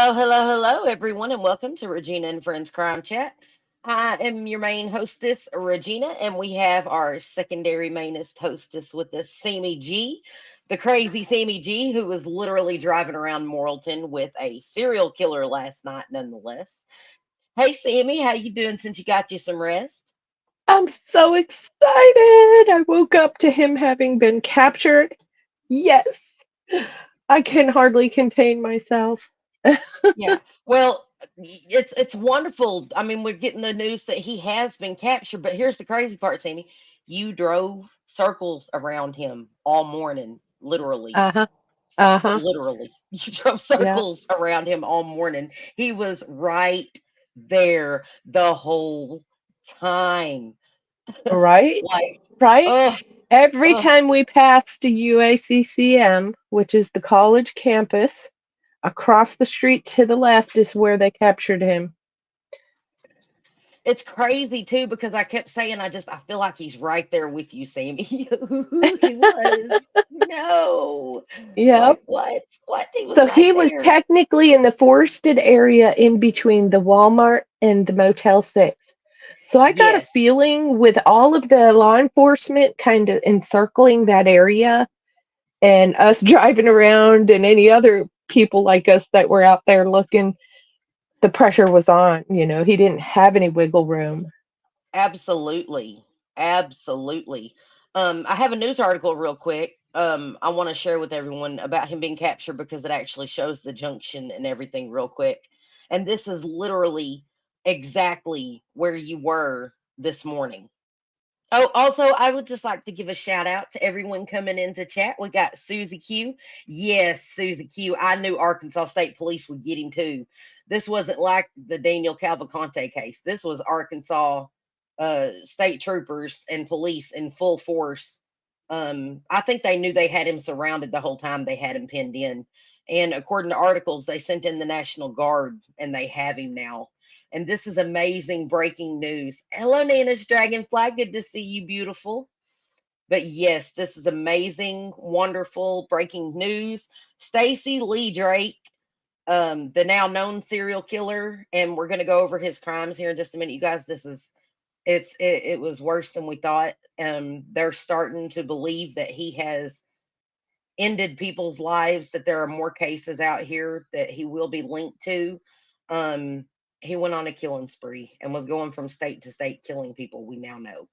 Hello, everyone, and welcome to Regina and Friends Crime Chat. I am your main hostess, Regina, and we have our secondary mainest hostess with us, Sammy G, the crazy Sammy G, who was literally driving around Morrilton with a serial killer last night, nonetheless. Hey, Sammy, how you doing since you got you some rest? I'm so excited. I woke up to him having been captured. Yes, I can hardly contain myself. Yeah. Well, it's wonderful. I mean, we're getting the news that he has been captured, but here's the crazy part, Sammy. You drove circles around him all morning, literally. Uh-huh. Uh-huh. Literally. You drove Yeah. circles around him all morning. He was right there the whole time. Right? Like, Right? oh, Every oh, time we passed UACCM, which is the college campus, across the street to the left is where they captured him. it's crazy too because I kept saying I feel like he's right there with you, Sammy. He was. No. Yep. Like what? What? He was So right he was there. technically in the forested area in between the Walmart and the Motel 6. So I got a Yes. feeling with all of the law enforcement kind of encircling that area and us driving around and any other people like us that were out there looking, the pressure was on. He didn't have any wiggle room. Absolutely. Absolutely. I have a news article real quick. I want to share with everyone about him being captured because it actually shows the junction and everything real quick. And this is literally exactly where you were this morning. Oh, also, I would just like to give a shout out to everyone coming into chat. We got Susie Q. Yes, Susie Q. I knew Arkansas State Police would get him too. This wasn't like the Daniel Cavalcante case. This was Arkansas state troopers and police in full force. I think they knew they had him surrounded the whole time they had him pinned in. And according to articles, they sent in the National Guard and they have him now. And this is amazing breaking news. Hello, Nana's Dragonfly. Good to see you, beautiful. But yes, this is amazing, wonderful breaking news. Stacy Lee Drake, the now known serial killer, and we're going to go over his crimes here in just a minute. You guys, it was worse than we thought. They're starting to believe that he has ended people's lives, that there are more cases out here that he will be linked to. Um, he went on a killing spree and was going from state to state killing people, we now know.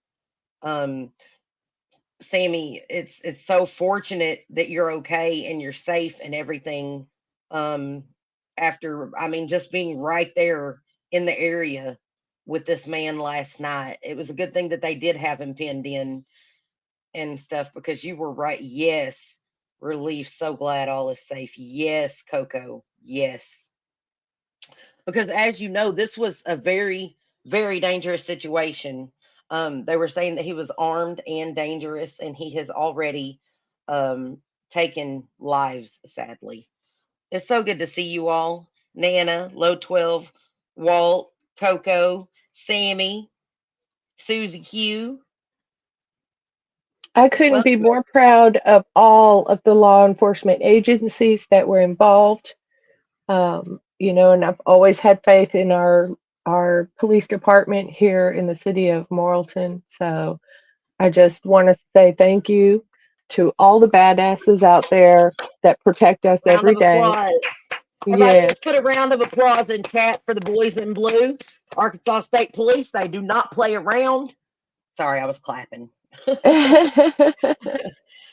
Um, Sammy, it's so fortunate that you're okay and you're safe and everything. Um, After, I mean, just being right there in the area with this man last night, it was a good thing that they did have him pinned in and stuff because you were right. Yes, relief. So glad all is safe. Yes, Coco. Yes, because as you know, this was a very, very dangerous situation. They were saying that he was armed and dangerous, and he has already taken lives, sadly. It's so good to see you all. Nana, Low 12, Walt, Coco, Sammy, Susie Q. I couldn't be Welcome. more proud of all of the law enforcement agencies that were involved. And I've always had faith in our police department here in the city of Morrilton. So I just want to say thank you to all the badasses out there that protect us Round every of day. applause. Everybody, Yes. let's put a round of applause in chat for the boys in blue. Arkansas State Police, they do not play around. Sorry, I was clapping.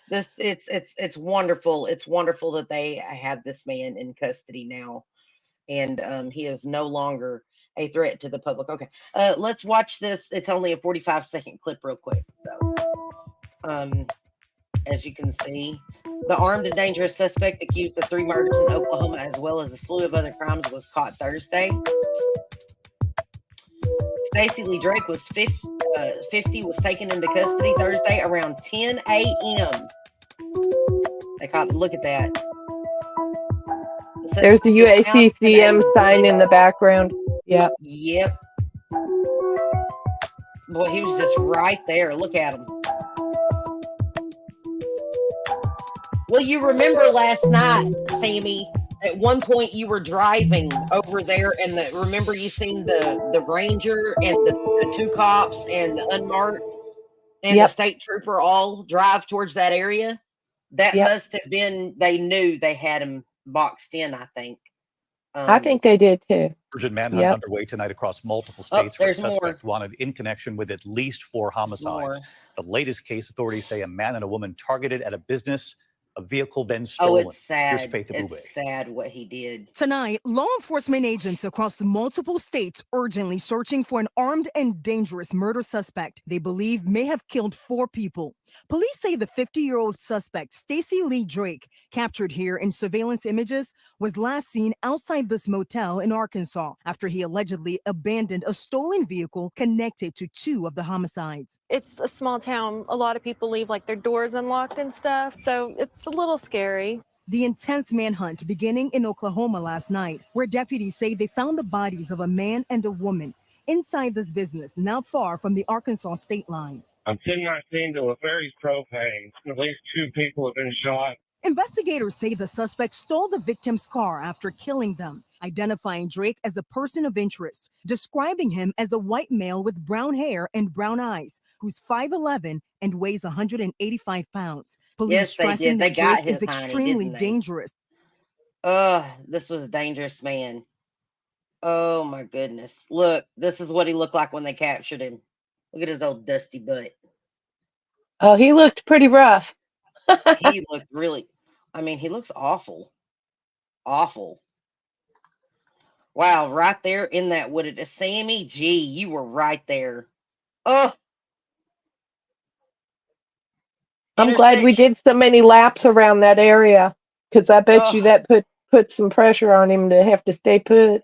This it's wonderful. It's wonderful that they have this man in custody now, and he is no longer a threat to the public. Okay, let's watch this. It's only a 45-second clip, real quick. So, as you can see, the armed and dangerous suspect accused of three murders in Oklahoma, as well as a slew of other crimes, was caught Thursday. Stacy Lee Drake was 50, was taken into custody Thursday around 10 a.m. They caught. Look at that. The There's the suspect was found in a UACCM sign in the background. Yep. Yep. Boy, he was just right there. Look at him. Well, you remember last night, Sammy, At one point, you were driving over there, and remember you seen the ranger and the two cops and the unmarked and the Yep, state trooper all drive towards that area. That yep. must have been they knew they had him boxed in. I think. I Um, think they did too. Urgent manhunt Yep. underway tonight across multiple oh, states for a there's more. suspect wanted in connection with at least 4 There's homicides. more. The latest case, authorities say a man and a woman targeted at a business, a vehicle then Oh, stolen. it's Here's sad. Faith It's Abube. sad what he did. Tonight, law enforcement agents across multiple states urgently searching for an armed and dangerous murder suspect they believe may have killed 4 people. Police say the 50-year-old suspect, Stacy Lee Drake, captured here in surveillance images, was last seen outside this motel in Arkansas after he allegedly abandoned a stolen vehicle connected to 2 of the homicides. It's a small town. A lot of people leave like their doors unlocked and stuff, so it's a little scary. The intense manhunt beginning in Oklahoma last night, where deputies say they found the bodies of a man and a woman inside this business not far from the Arkansas state line. I'm 1019 to a ferry's propane. At least 2 people have been shot. Investigators say the suspect stole the victim's car after killing them, identifying Drake as a person of interest, describing him as a white male with brown hair and brown eyes, who's 5'11" and weighs 185 pounds. Police Yes, they stressing did. They that got Drake is his honey, extremely didn't they? dangerous. This was a dangerous man. Oh my goodness. Look, this is what he looked like when they captured him. Look at his old dusty butt. Oh, he looked pretty rough. He looked really, I mean, he looks awful. Awful. Wow, right there in that wooded. Sammy G, you were right there. Oh, I'm glad we intersection. did so many laps around that area because I bet you Oh, that put some pressure on him to have to stay put.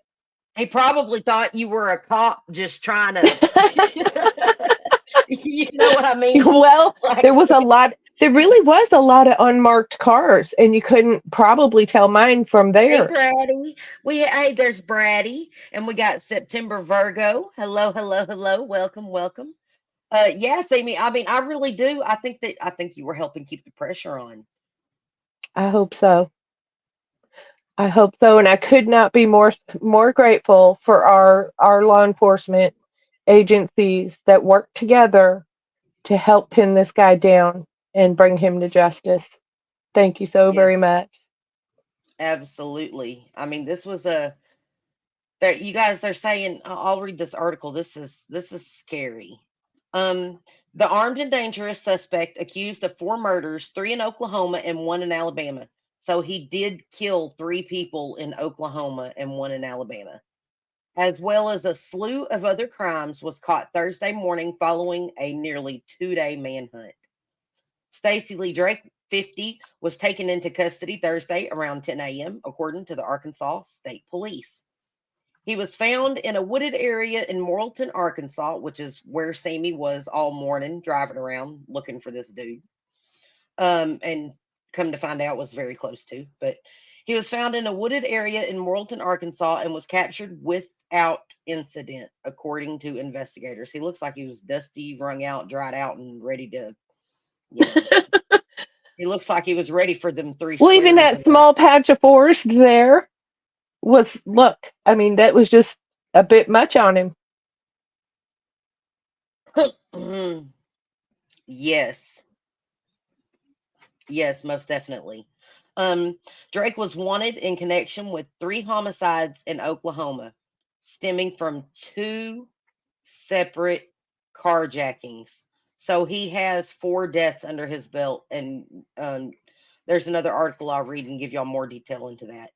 he probably thought you were a cop just trying to, you know what I mean? Well, Like, there was a lot. There really was a lot of unmarked cars, and you couldn't probably tell mine from hey, theirs. Brady. Hey, there's Brady, and we got September Virgo. Hello, hello, hello. Welcome, welcome. Yes, Amy. I mean, I really do. I think you were helping keep the pressure on. I hope so. I hope so, and I could not be more grateful for our law enforcement agencies that work together to help pin this guy down and bring him to justice. Thank you so very Yes, much. absolutely. I mean, this was a that you guys they're saying. I'll read this article. This is scary. Um, the armed and dangerous suspect accused of 4 murders, 3 in Oklahoma and 1 in Alabama. So he did kill 3 people in Oklahoma and 1 in Alabama, as well as a slew of other crimes, was caught Thursday morning following a nearly 2-day manhunt. Stacy Lee Drake, 50, was taken into custody Thursday around 10 a.m., according to the Arkansas State Police. He was found in a wooded area in Morrilton, Arkansas, which is where Sammy was all morning driving around looking for this dude. And come to find out was very close to. But he was found in a wooded area in Morrilton, Arkansas, and was captured without incident, according to investigators. He looks like he was dusty, wrung out, dried out, and ready to, you know, he looks like he was ready for them three Well, even squares that in there. small patch of forest there was look. I mean, that was just a bit much on him. Yes. Yes, most definitely. Um, Drake was wanted in connection with 3 homicides in Oklahoma, stemming from 2 separate carjackings. So he has 4 deaths under his belt, and there's another article I'll read and give y'all more detail into that.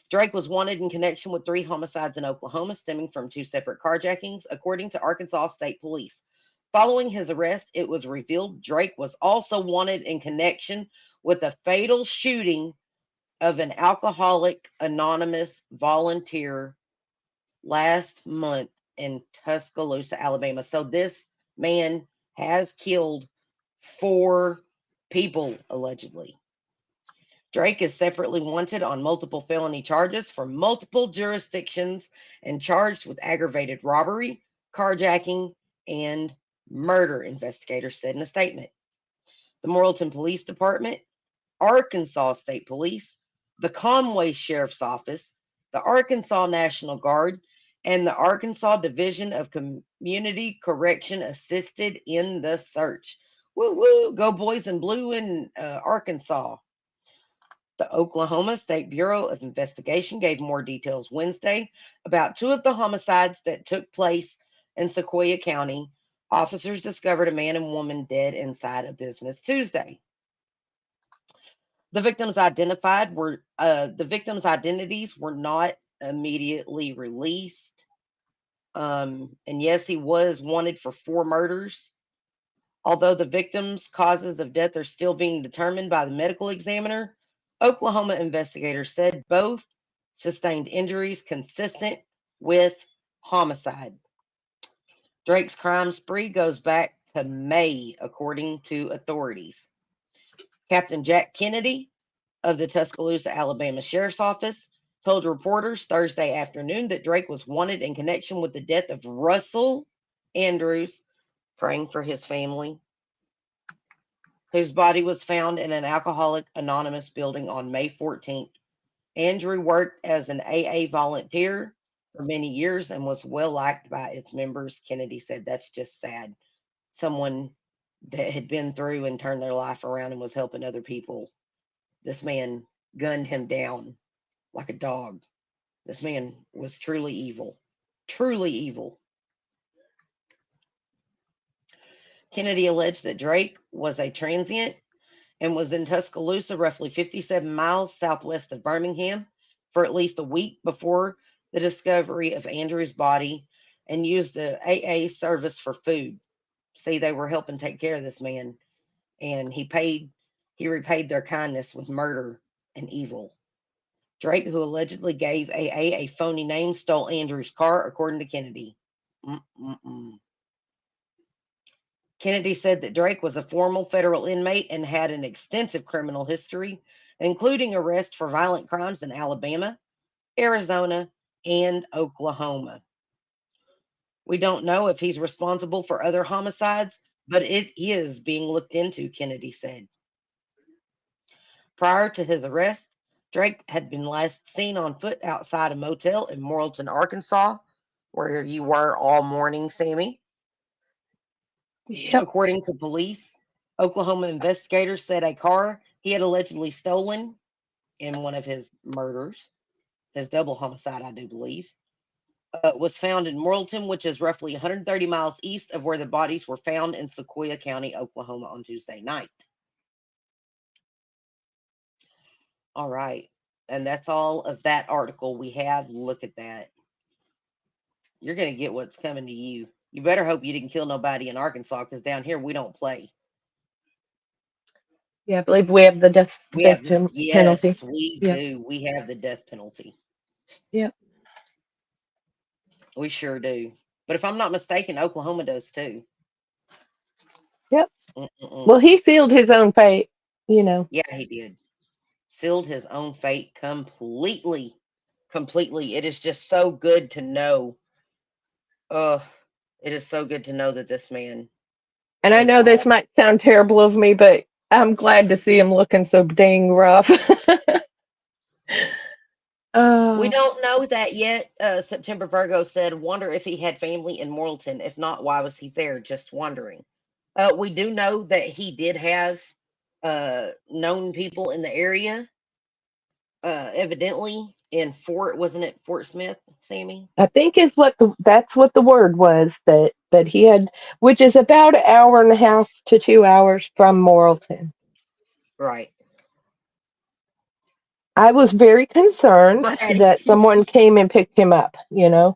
Drake was wanted in connection with 3 homicides in Oklahoma, stemming from 2 separate carjackings, according to Arkansas State Police. Following his arrest, it was revealed Drake was also wanted in connection with a fatal shooting of an Alcoholic Anonymous volunteer last month in Tuscaloosa, Alabama. So this man has killed 4 people, allegedly. Drake is separately wanted on multiple felony charges from multiple jurisdictions and charged with aggravated robbery, carjacking, and murder, investigators said in a statement. The Morrilton Police Department, Arkansas State Police, the Conway Sheriff's Office, the Arkansas National Guard, and the Arkansas Division of Community Correction assisted in the search. Woo woo! Go boys in blue in Arkansas. The Oklahoma State Bureau of Investigation gave more details Wednesday about two of the homicides that took place in Sequoyah County. Officers discovered a man and woman dead inside a business Tuesday. The victims identities were not immediately released. And yes, he was wanted for 4 murders. Although the victims' causes of death are still being determined by the medical examiner, Oklahoma investigators said both sustained injuries consistent with homicide. Drake's crime spree goes back to May, according to authorities. Captain Jack Kennedy of the Tuscaloosa, Alabama Sheriff's Office told reporters Thursday afternoon that Drake was wanted in connection with the death of Russell Andrews, praying for his family, whose body was found in an Alcoholic Anonymous building on May 14th. Andrew worked as an AA volunteer for many years and was well liked by its members. Kennedy said, "That's just sad. Someone that had been through and turned their life around and was helping other people. This man gunned him down like a dog. This man was truly evil. Truly evil." Kennedy alleged that Drake was a transient and was in Tuscaloosa, roughly 57 miles southwest of Birmingham, for at least a week before the discovery of Andrew's body, and used the AA service for food. See, they were helping take care of this man, and he repaid their kindness with murder and evil. Drake, who allegedly gave AA a phony name, stole Andrew's car, according to Kennedy. Kennedy said that Drake was a former federal inmate and had an extensive criminal history, including arrest for violent crimes in Alabama, Arizona, and Oklahoma. We don't know if he's responsible for other homicides, but it is being looked into, Kennedy said. Prior to his arrest, Drake had been last seen on foot outside a motel in Morrilton, Arkansas, where you were all morning, Sammy. Yep. According to police, Oklahoma investigators said a car he had allegedly stolen in one of his murders, his double homicide, I do believe, was found in Morrilton, which is roughly 130 miles east of where the bodies were found in Sequoyah County, Oklahoma on Tuesday night. All right. And that's all of that article we have. Look at that. You're going to get what's coming to you. You better hope you didn't kill nobody in Arkansas, because down here we don't play. Yeah, I believe we have the death penalty. Yes, we Yeah. do. We have the death penalty. Yep. We sure do. But if I'm not mistaken, Oklahoma does too. Yep. Well, he sealed his own fate, Yeah, he did. Sealed his own fate completely. Completely. It is just so good to know. It is so good to know that this man. And I know this might sound terrible of me, but I'm glad to see him looking so dang rough. We don't know that yet. September Virgo said, "Wonder if he had family in Morrilton. If not, why was he there? Just wondering." We do know that he did have known people in the area. Evidently in wasn't it Fort Smith, Sammy? I think that's what the word was that he had, which is about an hour and a half to 2 hours from Morrilton. Right. I was very concerned that someone came and picked him up, Brady,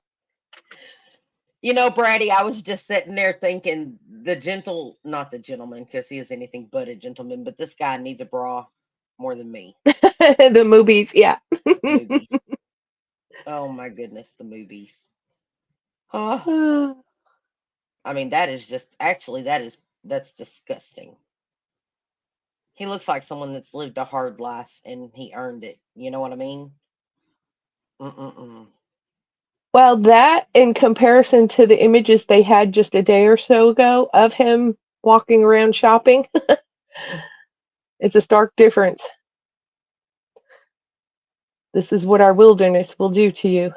I was just sitting there thinking not the gentleman, because he is anything but a gentleman, but this guy needs a bra more than me. The movies, yeah. Movies. Oh my goodness, the movies. I mean, that's disgusting. He looks like someone that's lived a hard life and he earned it. You know what I mean? Well, that in comparison to the images they had just a day or so ago of him walking around shopping, it's a stark difference. This is what our wilderness will do to you.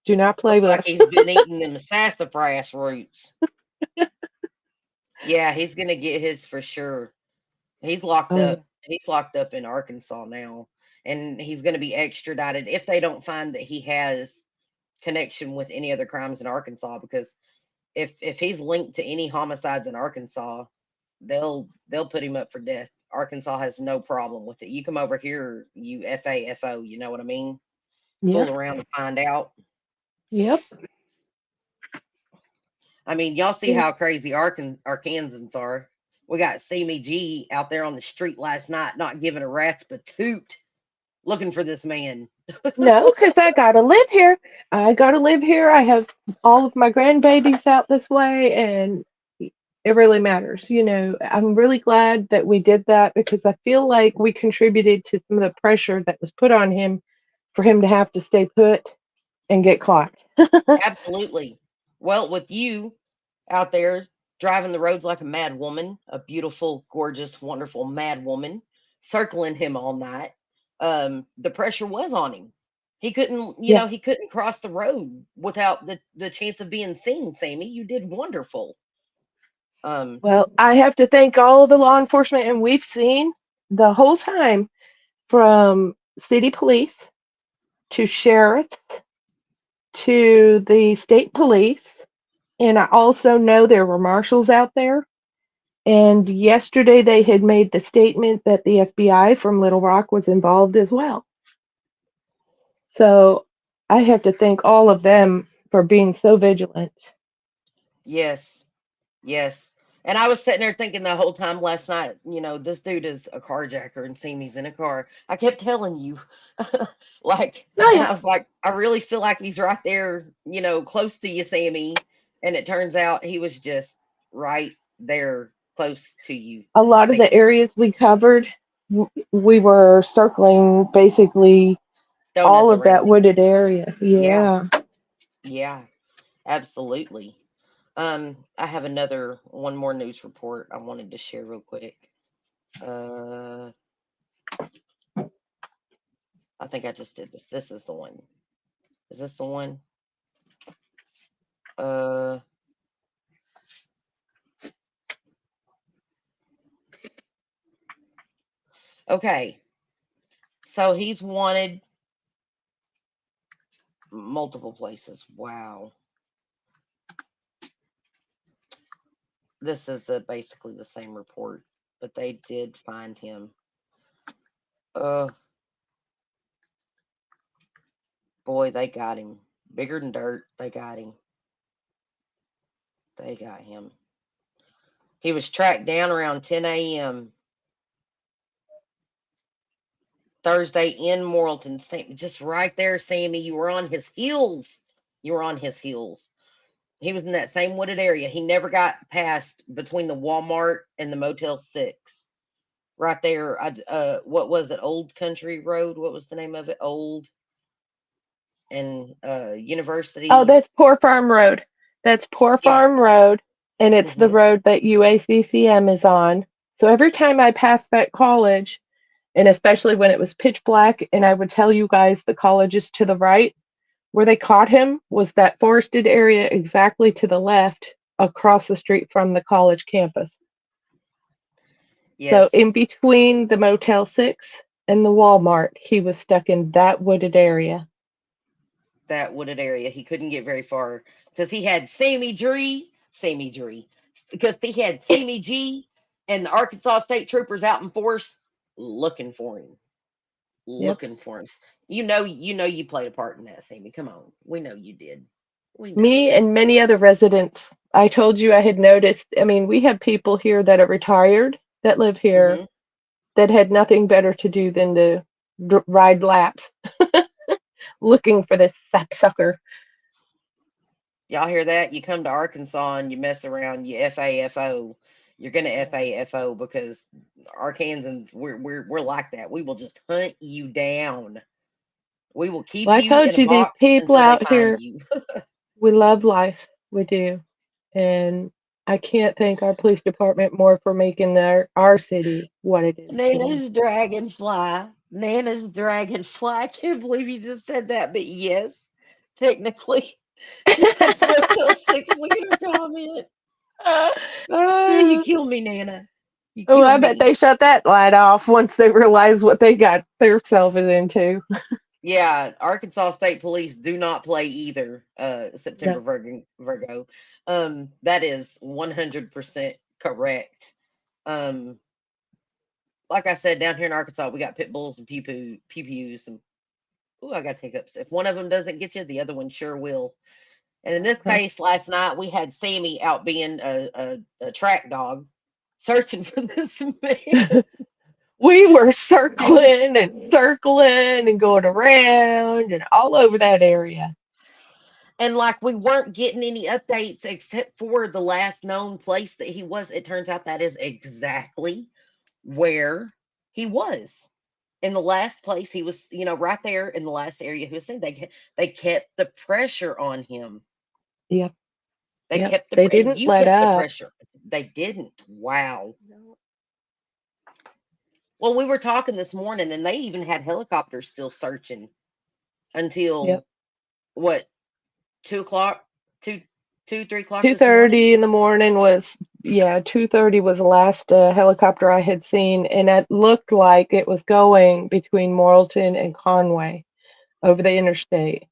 Do not play Looks with like us. he's been eating them sassafras roots. Yeah, he's gonna get his for sure. He's locked Oh, yeah. up. He's locked up in Arkansas now, and he's gonna be extradited if they don't find that he has connection with any other crimes in Arkansas. Because if he's linked to any homicides in Arkansas, they'll put him up for death. Arkansas has no problem with it. You come over here, you FAFO, you know what I mean? Fool Yep. around and find out. Yep. I mean, y'all see Yeah. how crazy Arkansans are. We got Sammy G out there on the street last night, not giving a rat's patoot, looking for this man. No, because I gotta live here. I gotta live here. I have all of my grandbabies out this way, and it really matters. I'm really glad that we did that because I feel like we contributed to some of the pressure that was put on him for him to have to stay put and get caught. Absolutely. Well, with you out there driving the roads like a mad woman, a beautiful, gorgeous, wonderful mad woman, circling him all night, the pressure was on him. He couldn't, Yeah. he couldn't cross the road without the chance of being seen. Sammy, you did wonderful. Um, Well, I have to thank all of the law enforcement, and we've seen the whole time from city police to sheriffs to the state police. And I also know there were marshals out there. And yesterday they had made the statement that the FBI from Little Rock was involved as well. So I have to thank all of them for being so vigilant. yes, yes. And I was sitting there thinking the whole time last night, this dude is a carjacker and Sammy's in a car. I kept telling you, Oh, and yeah. I was like, I really feel like he's right there, close to you, Sammy. And it turns out he was just right there close to you, A lot of the Sammy. areas we covered, we were circling basically all Donuts of that around him. wooded area. Yeah, Yeah. yeah, absolutely. I have one more news report I wanted to share real quick. Uh, I think I just did this. This is the one. Is this the one? Uh, okay. So he's wanted multiple places. Wow. This is basically the same report, but they did find him. Uh, boy, they got him. Bigger than dirt. They got him. They got him. He was tracked down around 10 a.m. Thursday in Morrilton. Just right there, Sammy. You were on his heels. You were on his heels. He was in that same wooded area. He never got past between the Walmart and the Motel 6. Right there. What was it? Old Country Road? What was the name of it? Old and Oh, University. that's Poor Farm Road. That's Poor Yeah. Farm Road, and it's the Hmm. road that UACCM is on. So every time I passed that college, and especially when it was pitch black, and I would tell you guys the college is to the right, where they caught him was that forested area exactly to the left across the street from the college campus. So in Yes. between the Motel 6 and the Walmart, he was stuck in that wooded area. That wooded area. He couldn't get very far because he had Sammy Dree, because he had Sammy G and the Arkansas State Troopers out in force looking for him, Yep. looking for him. You played a part in that, Sammy. Come on, we know you did. We know. Me and many other residents, I told you I had noticed. I mean, we have people here that are retired that live here Hmm. that had nothing better to do than to ride laps looking for this sapsucker. Y'all hear that? You come to Arkansas and you mess around, you FAFO. You're gonna FAFO because Arkansans, we're like that. We will just hunt you down. We will keep Well, I you in told a you these box people until they out find here, you. we love life. We do. And I can't thank our police department more for making our city what it is Name today. is Dragonfly. Nana's dragonfly. I can't believe you just said that, but yes, technically. She said flip till six. Look at her comment. Oh, you kill me, Nana. You Oh, kill I bet me. they shut that light off once they realized what they got themselves into. Yeah, Arkansas State Police do not play either. September No. Virgo. That is 100% correct. Um, like I said, down here in Arkansas, we got pit bulls and pew pews, and ooh, I got hiccups. If one of them doesn't get you, the other one sure will. And in this Uh-huh. case, last night we had Sammy out being a track dog, searching for this man. We were circling and circling and going around and all over that area. And like we weren't getting any updates except for the last known place that he was. It turns out that is exactly where he was. In the last place he was, right there in the last area he was in. They kept the pressure on him. Yep, They yep. kept the They and didn't you let kept the up. pressure. They didn't. Wow. No. Well, we were talking this morning, and they even had helicopters still searching Yep. until what 2 o'clock, 3 o'clock Two this morning. thirty in the morning was, yeah, 2:30 was the last helicopter I had seen, and it looked like it was going between Morrilton and Conway over the interstate.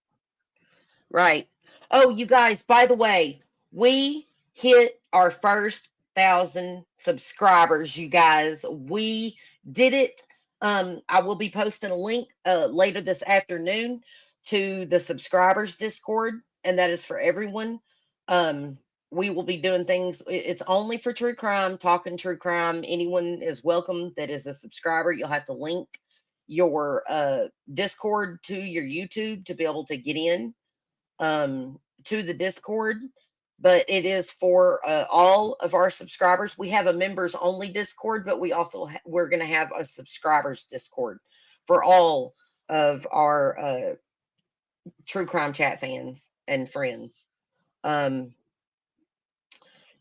Right. Oh, you guys, by the way, we hit our first 1,000 subscribers, you guys. We did it. I will be posting a link later this afternoon to the subscribers Discord, and that is for everyone. We will be doing things. It's only for true crime, talking true crime. Anyone is welcome that is a subscriber. You'll have to link your Discord to your YouTube to be able to get in to the Discord, but it is for all of our subscribers. We have a members only Discord, but we're going to have a subscribers Discord for all of our true crime chat fans and friends. Um,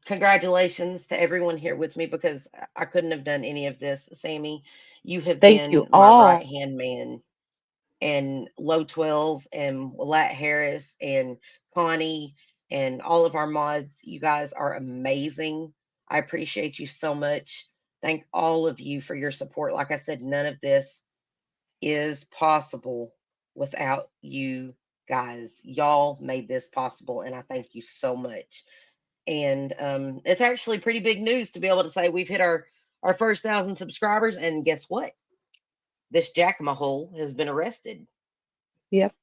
Congratulations to everyone here with me because I couldn't have done any of this. Sammy, you have Thank you been my right all. hand man, and Low 12 and Lat Harris and Connie and all of our mods. You guys are amazing. I appreciate you so much. Thank all of you for your support. Like I said, none of this is possible without you guys. Y'all made this possible, and I thank you so much. And it's actually pretty big news to be able to say we've hit our first 1,000 subscribers. And guess what? This jackmahole has been arrested. Yep.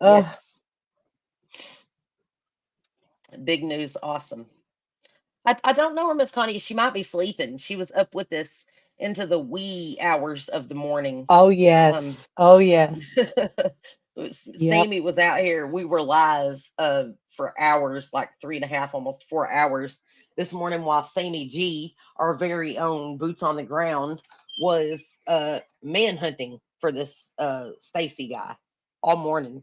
Oh, Yes. Big news. Awesome. I don't know where Miss Connie is. She might be sleeping. She was up with us into the wee hours of the morning. oh Um, yes. Oh yes. Yep. Sammy was out here. We were live for hours, like 3.5, almost 4 hours this morning, while Sammy G, our very own boots on the ground, was manhunting for this Stacy guy all morning.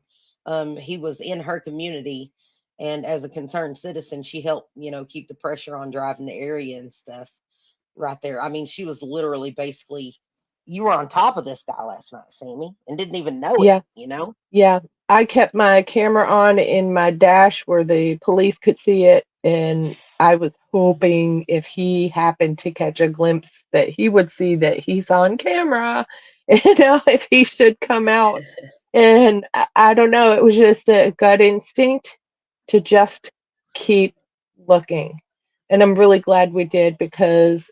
He was in her community, and as a concerned citizen, she helped, keep the pressure on driving the area and stuff right there. I mean, she was literally basically, you were on top of this guy last night, Sammy, and didn't even know it, Yeah. you know? Yeah. I kept my camera on in my dash where the police could see it, and I was hoping if he happened to catch a glimpse that he would see that he's on camera, if he should come out. And I don't know, it was just a gut instinct to just keep looking. And I'm really glad we did because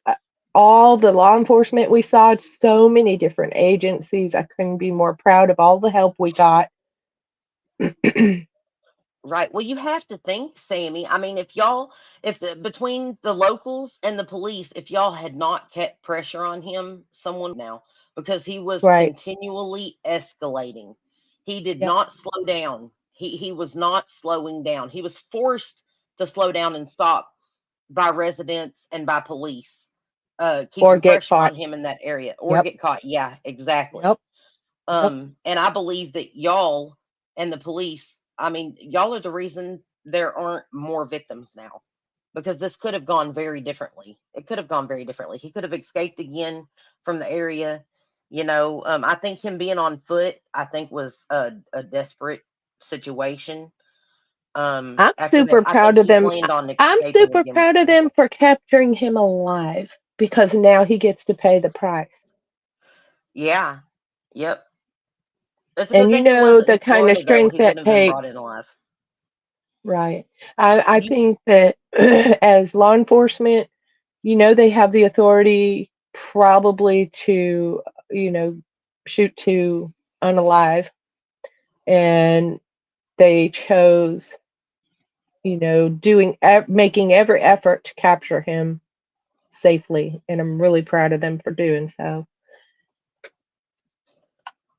all the law enforcement we saw, so many different agencies, I couldn't be more proud of all the help we got. Right. Well, you have to think, Sammy. I mean, if between the locals and the police, if y'all had not kept pressure on him, someone now, because he was Right. continually escalating. He did Yep. not slow down. He was not slowing down. He was forced to slow down and stop by residents and by police, Or keeping get pressure caught. on him in that area or Yep. get caught. Yeah, exactly. Yep. Yep. And I believe that y'all and the police, I mean, y'all are the reason there aren't more victims now. because this could have gone very differently. It could have gone very differently. He could have escaped again from the area. I think him being on foot, I think was a desperate situation. I'm After super that, I think proud of he them. planned on I'm escaping super again proud of before. them for capturing him alive because now he gets to pay the price. Yeah. Yep. It's a good And thing he wasn't the in kind of Florida though. strength He that wouldn't have been takes. brought in alive. Right. I You think that as law enforcement, they have the authority probably to, you know, shoot to unalive. And they chose, making every effort to capture him safely. And I'm really proud of them for doing so.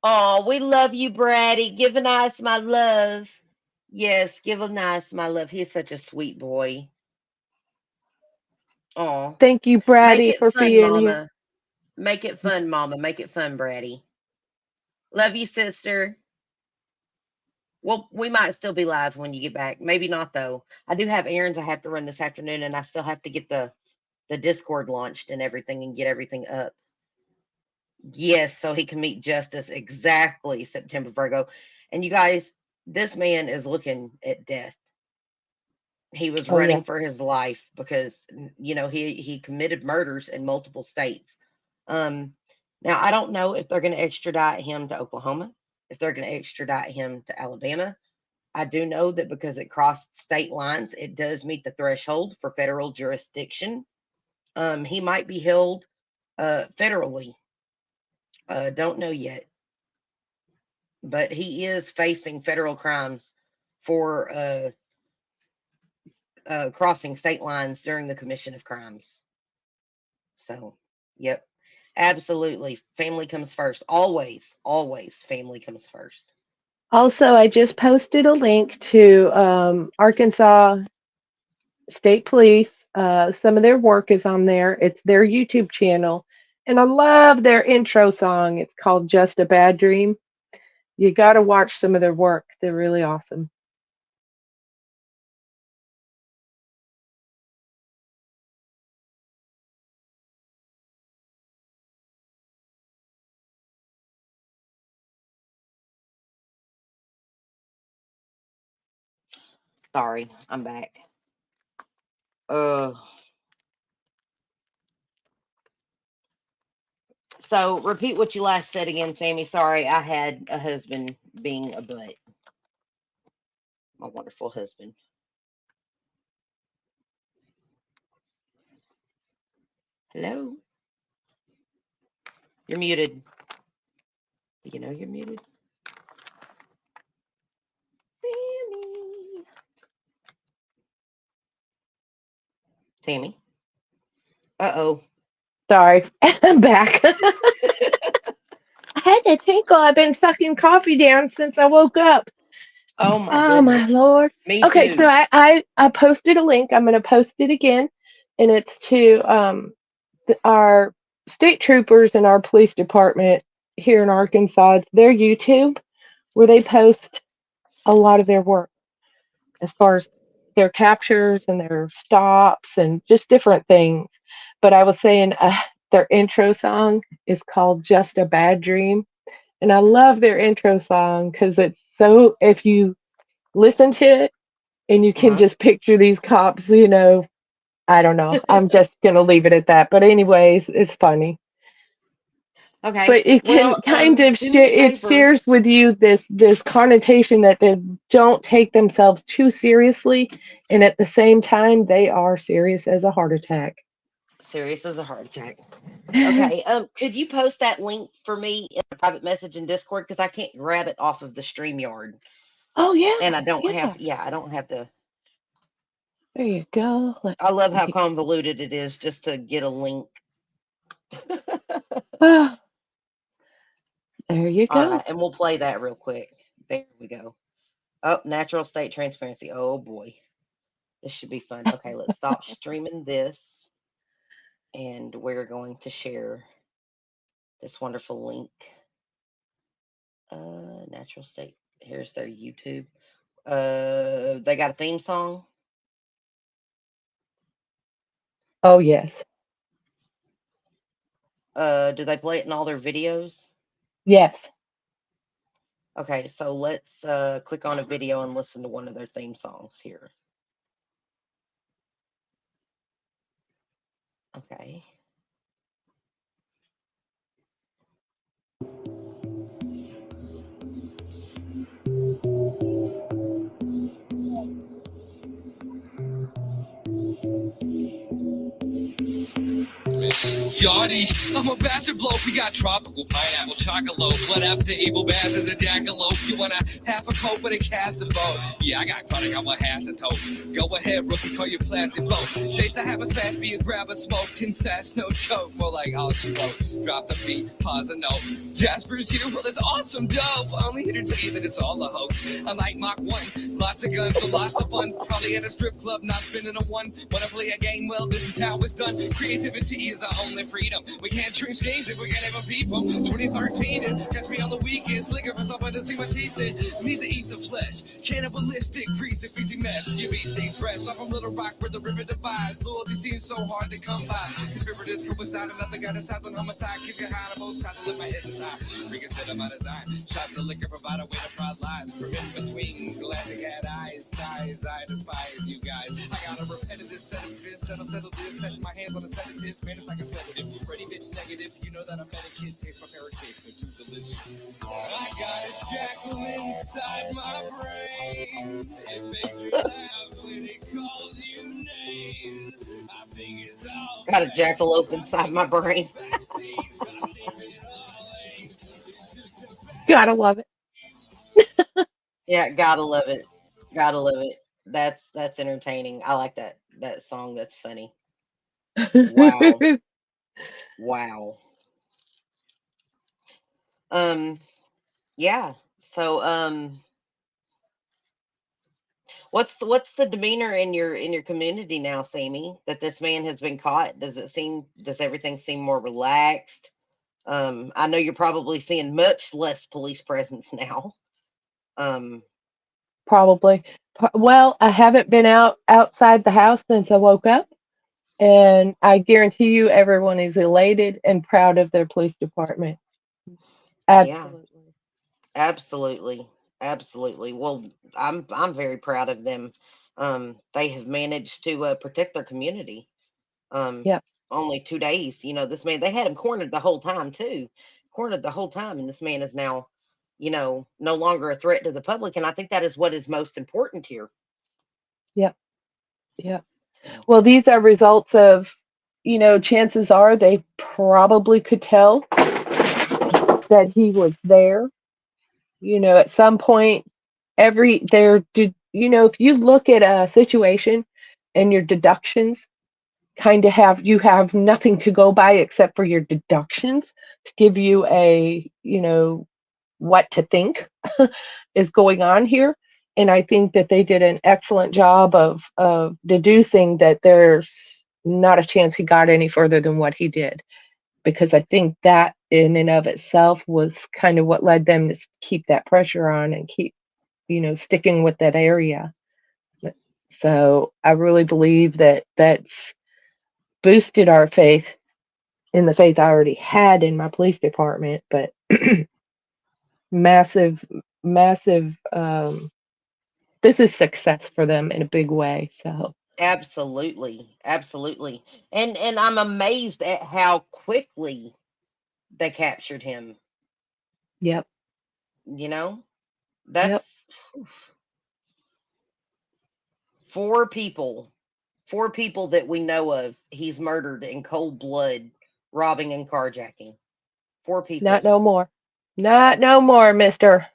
Oh, we love you, Brady. Give a nice my love. Yes, give a nice my love. He's such a sweet boy. Oh, Thank you, make Brady, it for fun, being here. Mama. Make it fun, Mama. Make it fun, Brady. Love you, sister. Well, we might still be live when you get back. Maybe not though. I do have errands I have to run this afternoon, and I still have to get the Discord launched and everything and get everything up. Yes, so he can meet justice exactly September Virgo. And you guys, this man is looking at death. He was Oh, yeah. running for his life because he committed murders in multiple states. Um Now I don't know if they're going to extradite him to Oklahoma, if they're going to extradite him to Alabama. I do know that because it crossed state lines, it does meet the threshold for federal jurisdiction. He might be held federally. Don't know yet, but he is facing federal crimes for crossing state lines during the commission of crimes. So, yep, absolutely. Family comes first. Always, always, family comes first. Also, I just posted a link to Arkansas State Police. Some of their work is on there. It's their YouTube channel. And I love their intro song. It's called Just a Bad Dream. You got to watch some of their work. They're really awesome. Sorry, I'm back. Uh, so repeat what you last said again, Sammy. Sorry, I had a husband being a butt. My wonderful husband. Hello, you're muted. Do you know you're muted, Sammy? Sammy. Uh-oh. Sorry, I'm back. I had that tinkle. I've been sucking coffee down since I woke up. Oh my Oh my goodness. lord. Me Okay, so too. I posted a link. I'm going to post it again, and it's to our state troopers and our police department here in Arkansas. It's their YouTube where they post a lot of their work as far as their captures and their stops and just different things. But I was saying their intro song is called Just a Bad Dream. And I love their intro song because it's so, if you listen to it and you can Uh-huh. just picture these cops, I don't know. I'm just going to leave it at that. But, anyways, it's funny. Okay. But it can Well, kind of do me a it favor. shares with you this connotation that they don't take themselves too seriously, and at the same time they are serious as a heart attack. Serious as a heart attack. Okay. Could you post that link for me in a private message in Discord? Because I can't grab it off of the StreamYard. Oh And yeah, I don't yeah. have, yeah, I don't have the, There you go. Let's I love how see. convoluted it is just to get a link. Ah, there you All go. right. And we'll play that real quick. There we go. Oh, natural state transparency. Oh boy. This should be fun. Okay. Let's stop streaming this. And we're going to share this wonderful link. Natural state. Here's their YouTube. They got a theme song. Oh, yes. Do they play it in all their videos? Yes. Okay, so let's click on a video and listen to one of their theme songs here. Okay. Yachty, I'm a bastard bloke. We got tropical pineapple, chocolate, blood up to evil bastards, a jackalope. You want a half a coat with a cast of boat? Yeah, I got chronic, I'm a half a toe. Go ahead, rookie, call your plastic boat. Chase the habits fast, be a grab a smoke, confess, no joke. More like all she wrote. Drop the beat, pause a note. Jasper's here, well, it's awesome, dope. Only here to tell you that it's all a hoax. I'm like Mach 1, lots of guns, so lots of fun. Probably at a strip club, not spinning a one. Wanna play a game? Well, this is how it's done. Creativity is our only freedom. We can't dream schemes if we can't even people. 2013 and catch me on the weekends. Liquor for something to see my teeth in. Need to eat the flesh. Cannibalistic, greasy, greasy mess. Your beat stay fresh. I'm from Little Rock where the river divides. Loyalty seems so hard to come by. Conspirators is coincide. Another guy decides on homicide. Keep your high on both sides to lift my head aside. Reconsider my design. Shots of liquor provide a way to prod lies. Prevent between glassy cat eyes, thighs. I despise you guys. I got a repetitive set of fists. That'll settle this. Setting my hands on the sedatives. Man, it's like a sedative. Ready, bitch, negative. You know that I'm better kid. Taste my carrot cakes. They're too delicious. I got a jackal inside my brain. It makes me laugh when it calls you names. I think it's all Got a jackalope inside my brain. Gotta love Yeah, gotta love it. Gotta love it. That's entertaining. I like that song. That's funny. Wow. it. Wow. Um yeah. So what's the demeanor in your community now, Sammy, that this man has been caught? Does everything seem more relaxed? I know you're probably seeing much less police presence now. Um Probably. Well, I haven't been outside the house since I woke up, and I guarantee you everyone is elated and proud of their police department. yeah. Absolutely. Absolutely. Absolutely. Well, I'm very proud of them. They have managed to protect their community. Um, Yep. only 2 days. This man, they had him cornered the whole time too. Cornered the whole time, and this man is now, no longer a threat to the public. And I think that is what is most important here. Yep. Yep. So, Well, these are results of, chances are they probably could tell that he was there. At some point, if you look at a situation and your deductions you have nothing to go by except for your deductions to give you what to think is going on here. And I think that they did an excellent job of deducing that there's not a chance he got any further than what he did, because I think that in and of itself was kind of what led them to keep that pressure on and keep, sticking with that area. So I really believe that that's boosted our faith in the faith I already had in my police department, but massive, massive, this is success for them in a big way. So, absolutely, absolutely. And I'm amazed at how quickly they captured him. yep, You know, yep. that's four people, four people that we know of. He's murdered in cold blood, robbing and carjacking. Four Not people. no more. Not no more, mister.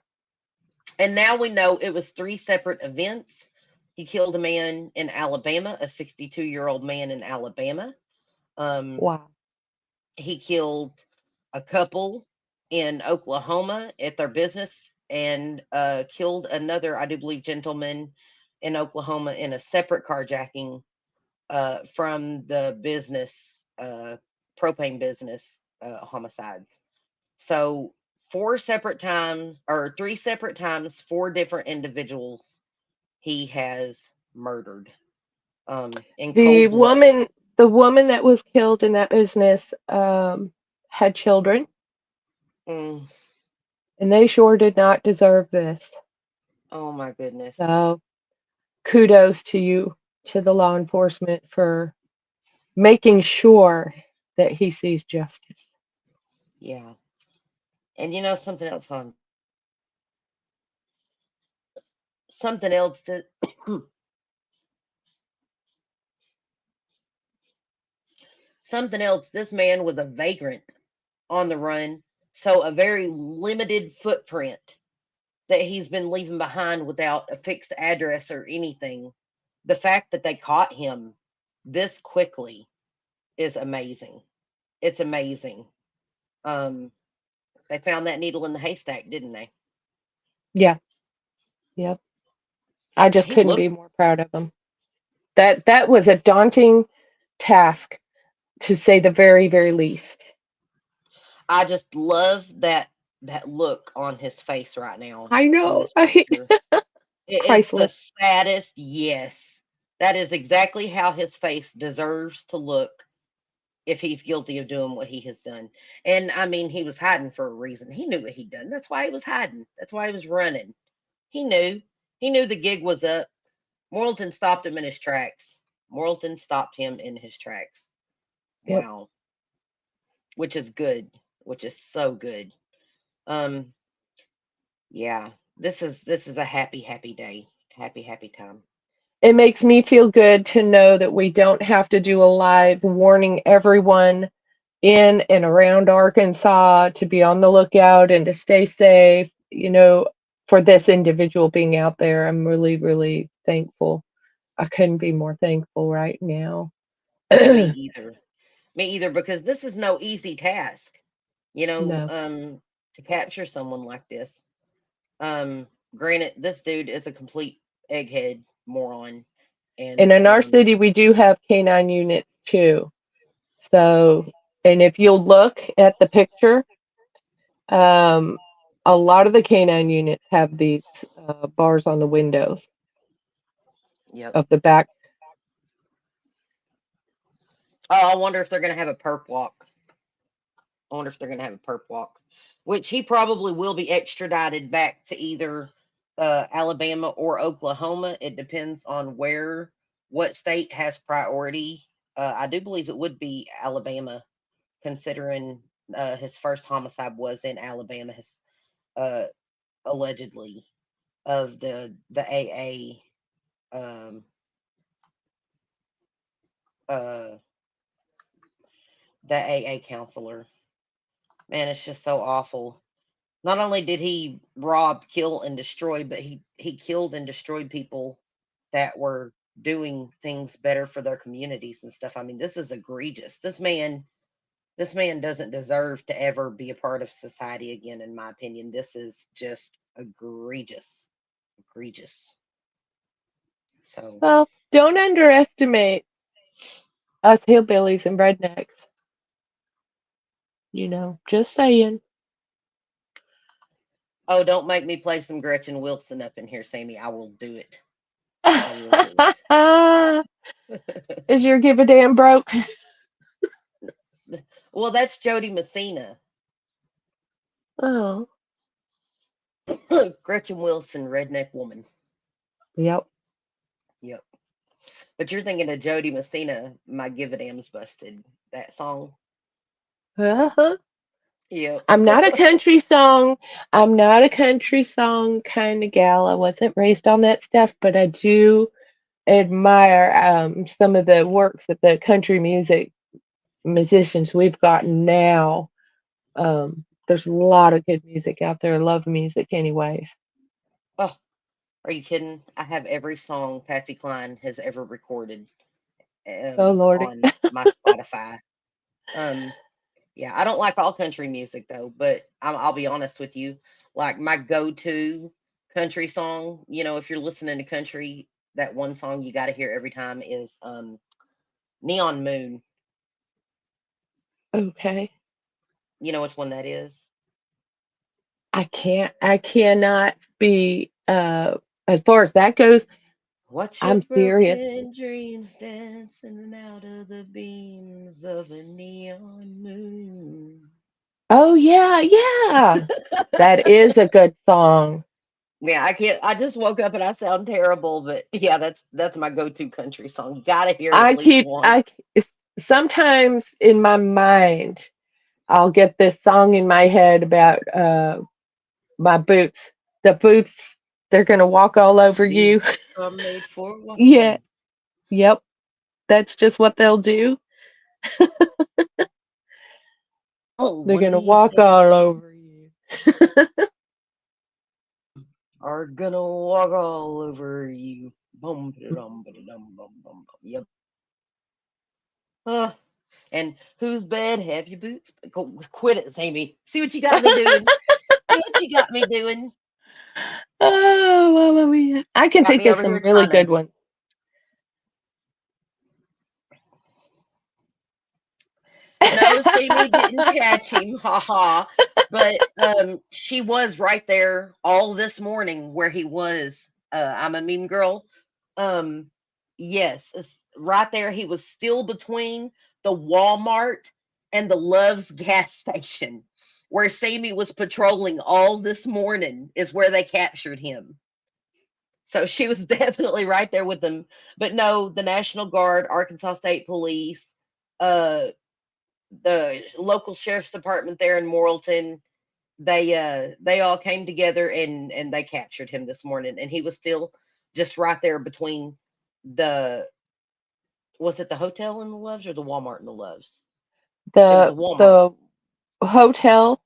And now we know it was three separate events. He killed a man in Alabama, a 62-year-old man in Alabama. Um, Wow. he killed a couple in Oklahoma at their business and killed another, I do believe, gentleman in Oklahoma in a separate carjacking from the business, propane business homicides. So four separate times, or three separate times, four different individuals he has murdered in The cold blood. woman, the woman that was killed in that business had children, Mm. and they sure did not deserve this. Oh my goodness. So kudos to you, to the law enforcement, for making sure that he sees justice. Yeah. And something else, hon. Something else to something else. This man was a vagrant on the run, so a very limited footprint that he's been leaving behind without a fixed address or anything. The fact that they caught him this quickly is amazing. It's amazing. Um, they found that needle in the haystack, didn't they? Yeah, yep. I just He couldn't be looked. more proud of him. That was a daunting task, to say the very, very least. I just love that look on his face right now I in know. this picture. It's the Priceless. saddest. Yes, that is exactly how his face deserves to look if he's guilty of doing what he has done. And I mean, he was hiding for a reason. He knew what he'd done. That's why he was hiding. That's why he was running. He knew. He knew the gig was up. Morrilton stopped him in his tracks. Morrilton stopped him in his tracks. Yep. Wow. Which is good. Which is so good. Um, yeah. This is a happy day. Happy time. It makes me feel good to know that we don't have to do a live warning everyone in and around Arkansas to be on the lookout and to stay safe, for this individual being out there. I'm really, really thankful. I couldn't be more thankful right now. Me either. Me either, because this is no easy task, you know, No. um, to capture someone like this. Granted, this dude is a complete egghead moron, And and in our city, we do have canine units too. So, and if you'll look at the picture, um, a lot of the canine units have these bars on the windows yep. of the back. Oh, I wonder if they're gonna have a perp walk. I wonder if they're gonna have a perp walk, which he probably will be extradited back to either Alabama or Oklahoma. It depends on what state has priority. I do believe it would be Alabama, considering his first homicide was in Alabama. His uh, allegedly of the AA um, uh, the AA counselor. Man, it's just so awful. Not only did he rob, kill, and destroy, but he killed and destroyed people that were doing things better for their communities and stuff. I mean, this is egregious. This man doesn't deserve to ever be a part of society again, in my opinion. This is just egregious. Egregious. So Well, don't underestimate us hillbillies and rednecks. Just saying. oh, don't make me play some Gretchen Wilson up in here, Sammy. I will do it. I will do it. Is your give a damn broke? Well, that's Jody Messina. Oh, Gretchen Wilson, redneck woman. yep. Yep. But you're thinking of Jody Messina, My Give a Damn's Busted. That song. Uh-huh. Yep. I'm not a country song. I'm not a country song kind of gal. I wasn't raised on that stuff, but I do admire some of the works that the country music musicians we've got now. There's a lot of good music out there. I love music, anyways. Oh, are you kidding? I have every song Patsy Cline has ever recorded Oh Lordy. on my Spotify. Um, yeah, I don't like all country music though, but I'll be honest with you. Like my go-to country song, if you're listening to country, that one song you got to hear every time is Neon Moon. Okay. You know which one that is? I cannot be as far as that goes, Watch your I'm serious. broken dreams dancing out of the beams of a neon moon. Oh yeah, yeah. That is a good song. Yeah, I can't. I just woke up and I sound terrible, but yeah, that's my go-to country song. You gotta hear it at I least keep once. I sometimes in my mind I'll get this song in my head about my boots. The boots, they're gonna walk all over Boots you. are made for Yeah, walking. yep. That's just what they'll do. Oh, They're one of gonna these walk days all over you. are gonna walk all over you. Bum ba-dum ba-dum bum bum bum. Yep. Uh, and whose bed have your boots? Go, quit it, Sammy. See what you got me doing. See what you got me doing. Oh, Mamma Mia. I can Got think me of over some here really trying to. good ones. No, Sammy didn't catch him, haha. But she was right there all this morning where he was. I'm a meme girl. Um, yes, it's right there. He was still between the Walmart and the Love's gas station, where Sammy was patrolling all this morning. Is where they captured him. So she was definitely right there with them. But no, the National Guard, Arkansas State Police, uh the local sheriff's department there in Morrilton, they all came together and they captured him this morning, and he was still just right there between the, was it the hotel in the Loves or the Walmart in the Loves? It was The the Walmart. the hotel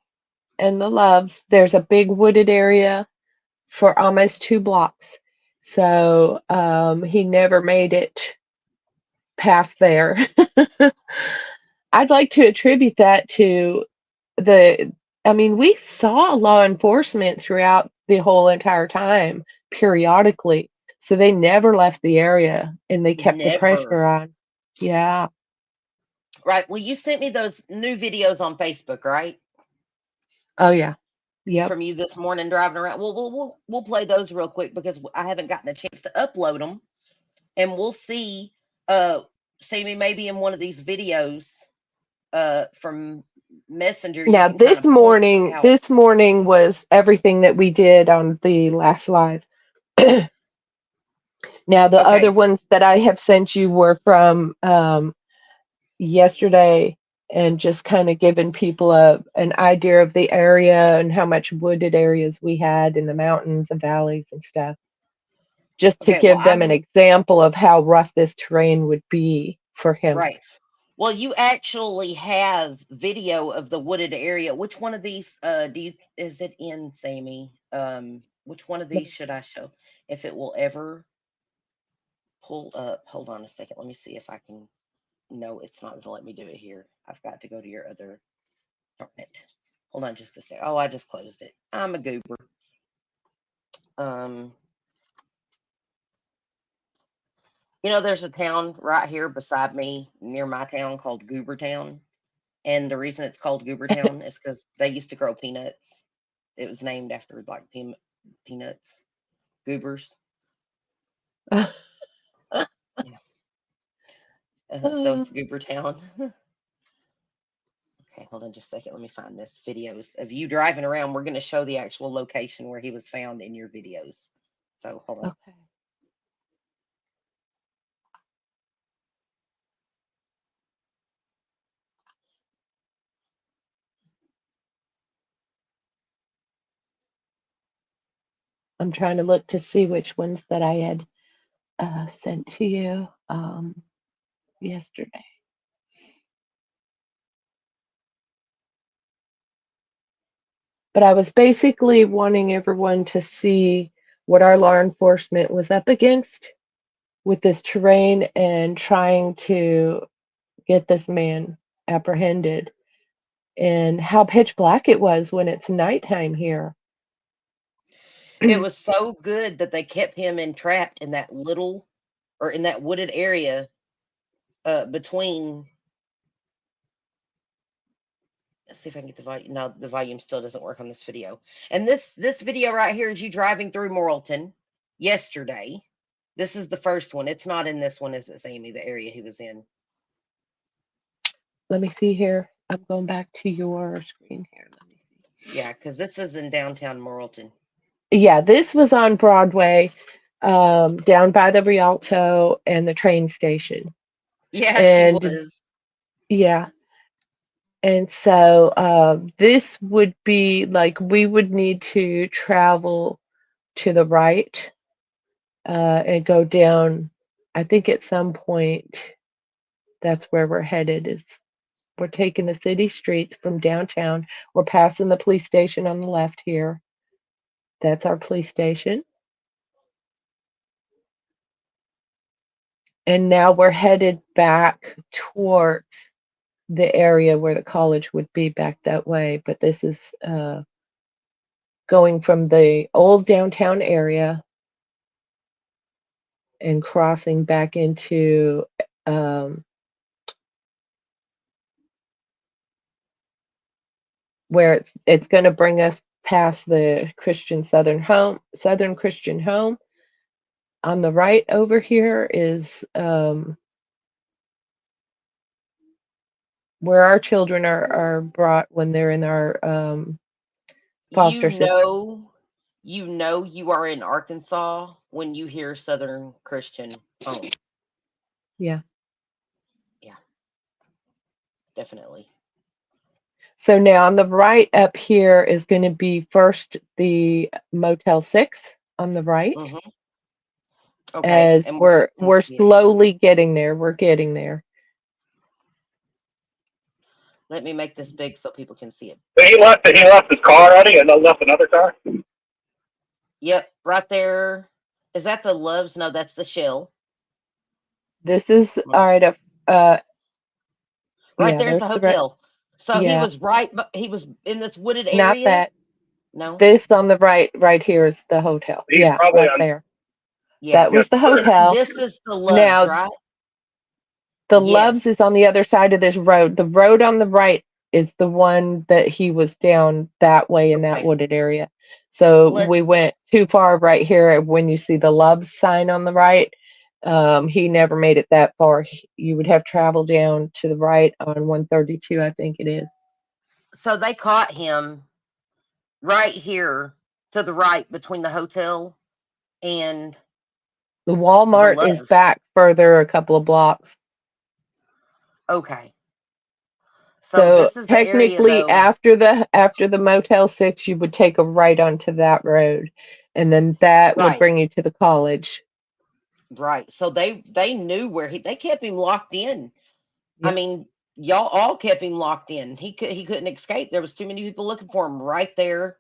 and the Loves, there's a big wooded area for almost 2 blocks. So he never made it past there. I'd like to attribute that to the, I mean, we saw law enforcement throughout the whole entire time, periodically. So they never left the area and they kept the Never. pressure on. Yeah. Right. Well, you sent me those new videos on Facebook, right? Oh, yeah. Yep. From you this morning driving around. Well, we'll play those real quick because I haven't gotten a chance to upload them, and we'll see. See me maybe in one of these videos from Messenger. You Now, can kind of point out. this morning was everything that we did on the last live. Now, the other Okay, ones that I have sent you were from yesterday and just kind of giving people an idea of the area and how much wooded areas we had in the mountains and valleys and stuff, just to okay. Well, give them an I'm example of how rough this terrain would be for him. right. Well, you actually have video of the wooded area. Which one of these do you, is it in, Sammy? Which one of these should I show? If it will ever pull up. Hold on a second. Let me see if I can. No, it's not gonna let me do it here. I've got to go to your other, darn it. Hold on just a sec. Oh, I just closed it. I'm a goober. Um, there's a town right here beside me near my town called Goobertown. And the reason it's called Goobertown is because they used to grow peanuts. It was named after like peanuts, goobers. Yeah. So it's Goobertown. Okay, hold on just a second. Let me find this videos of you driving around. We're going to show the actual location where he was found in your videos. So hold on. Okay. I'm trying to look to see which ones that I had sent to you yesterday. But I was basically wanting everyone to see what our law enforcement was up against with this terrain and trying to get this man apprehended and how pitch black it was when it's nighttime here. It was so good that they kept him entrapped in that little, or in that wooded area between. Let's see if I can get the volume. No, the volume still doesn't work on this video. And this video right here is you driving through Morrilton yesterday. This is the first one. It's not in this one, is it, Sammy? The area he was in. Let me see here. I'm going back to your screen here. Let me see. Yeah, because this is in downtown Morrilton. Yeah, this was on Broadway, down by the Rialto and the train station. Yeah, she And was. yeah, and so this would be like we would need to travel to the right and go down. I think at some point that's where we're headed. Is we're taking the city streets from downtown. We're passing the police station on the left here. That's our police station. And now we're headed back towards the area where the college would be back that way. But this is going from the old downtown area and crossing back into where it's going to bring us past the Christian Southern Christian Home. On the right over here is where our children are brought when they're in our You foster system. know, you are in Arkansas when you hear Southern Christian Home. Yeah. Yeah, definitely. So now on the right up here is going to be first the Motel 6 on the right. Hmm. Okay, As and we're see it. slowly getting there. We're getting there. Let me make this big so people can see it. He left his car already and left another car? Yep, right there. Is that the Loves? No, that's the Shell. This is all right. Right Yeah, there's there's the the right. hotel. So he Yeah, was right, but he was in this wooded not area. that. No, This on the right, right here is the hotel. He's Yeah, probably right on. there. yeah. That was the And then hotel. this is the Loves, Now, right? the Loves Yes. is on the other side of this road. The road on the right is the one that he was down that way in that Okay. wooded area. So Let's we went too far right here when you see the Loves sign on the right. He never made it that far. You would have traveled down to the right on 132, I think it is. so they caught him right here to the right between the hotel and The the Walmart is Loves. back further a couple of blocks. Okay. So So this is the area technically though. after the Motel 6, you would take a right onto that road, and then that would Right. bring you to the college. Right. So they knew where they kept him locked in. I Yep. mean, y'all all kept him locked in. He couldn't escape. There was too many people looking for him right there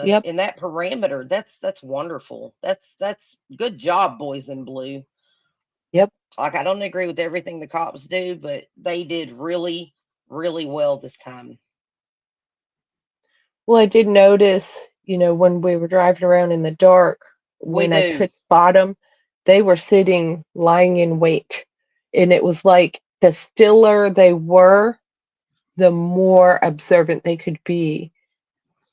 Yep. in that parameter. That's wonderful. That's good job, boys in blue. Yep. Like, I don't agree with everything the cops do, but they did really, really well this time. Well, I did notice, when we were driving around in the dark, We when I do. could spot them, they were sitting, lying in wait. And it was like the stiller they were, the more observant they could be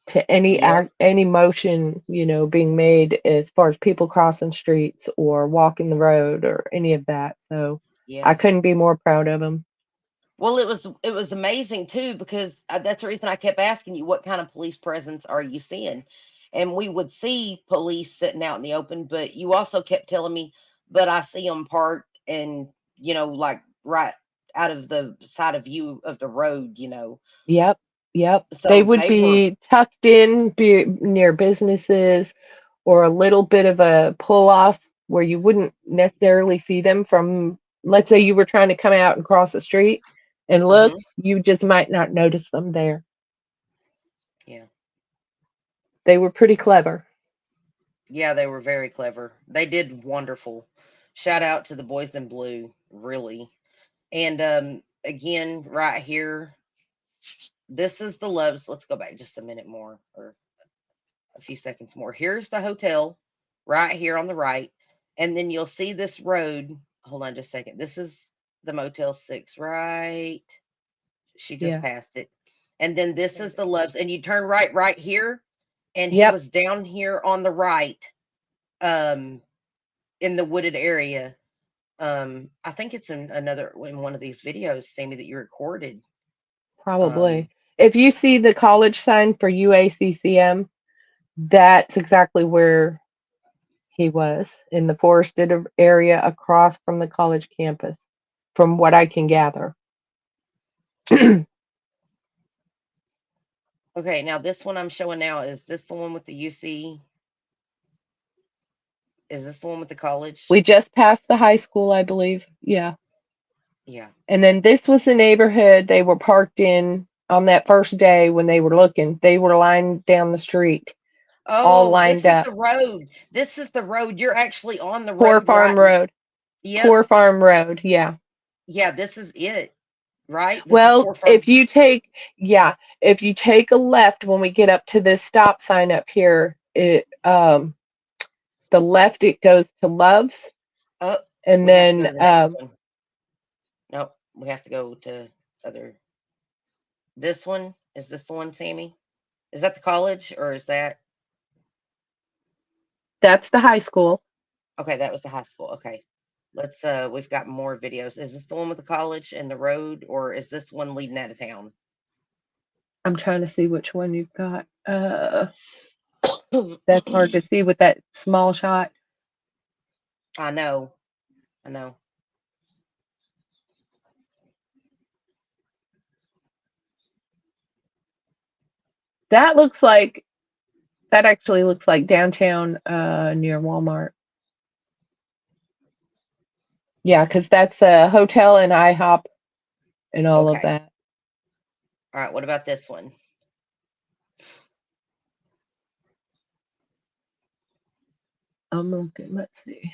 to any Yep. act, any motion, being made as far as people crossing streets or walking the road or any of that. So I Yeah. couldn't be more proud of them. Well, it was amazing too because that's the reason I kept asking you what kind of police presence are you seeing, and we would see police sitting out in the open, but you also kept telling me, but I see them parked and like right out of the side of view of the road. Yep, yep. They So would they were be tucked in near businesses or a little bit of a pull off where you wouldn't necessarily see them from, let's say you were trying to come out and cross the street and look, hmm you just might not notice them there. yeah, They were pretty clever. yeah, they were very clever. They did wonderful. Shout out to the boys in blue, really. And again, right here, this is the Loves. Let's go back just a minute more, or a few seconds more. Here's the hotel right here on the right. And then you'll see this road. Hold on just a second. This is the Motel 6, right? She just Yeah. passed it. And then this is the Loves. And you turn right here. And he Yep. was down here on the right. Um, in the wooded area. I think it's in one of these videos, Sammy, that you recorded. Probably. If you see the college sign for UACCM, that's exactly where he was, in the forested area across from the college campus, from what I can gather. Okay, now this one I'm showing now, is this the one with the UC? Is this the one with the college? We just passed the high school, I believe. Yeah. Yeah. And then this was the neighborhood they were parked in on that first day when they were looking. They were lined down the street, all Oh, lined this is up. the road. This is the road. You're actually on the Poor road, Farm right? Road. Yep. Poor Farm Road. Yeah. Yeah, this is it, right? This is Well, Poor Farm. if you take a left when we get up to this stop sign up here, the left it goes to Love's, Oh, and we have to go then to the next one. Nope, we have to go to other. This one, is this the one, Sammy? Is that the college, or is that? that's the high school. Okay, that was the high school. Okay. Let's we've got more videos. Is this the one with the college and the road, or is this one leading out of town? I'm trying to see which one you've got. That's hard to see with that small shot. I know. I know. That actually looks like downtown near Walmart. Yeah, because that's a hotel and IHOP and all of Okay. that. All right, what about this one? I'm looking, let's see.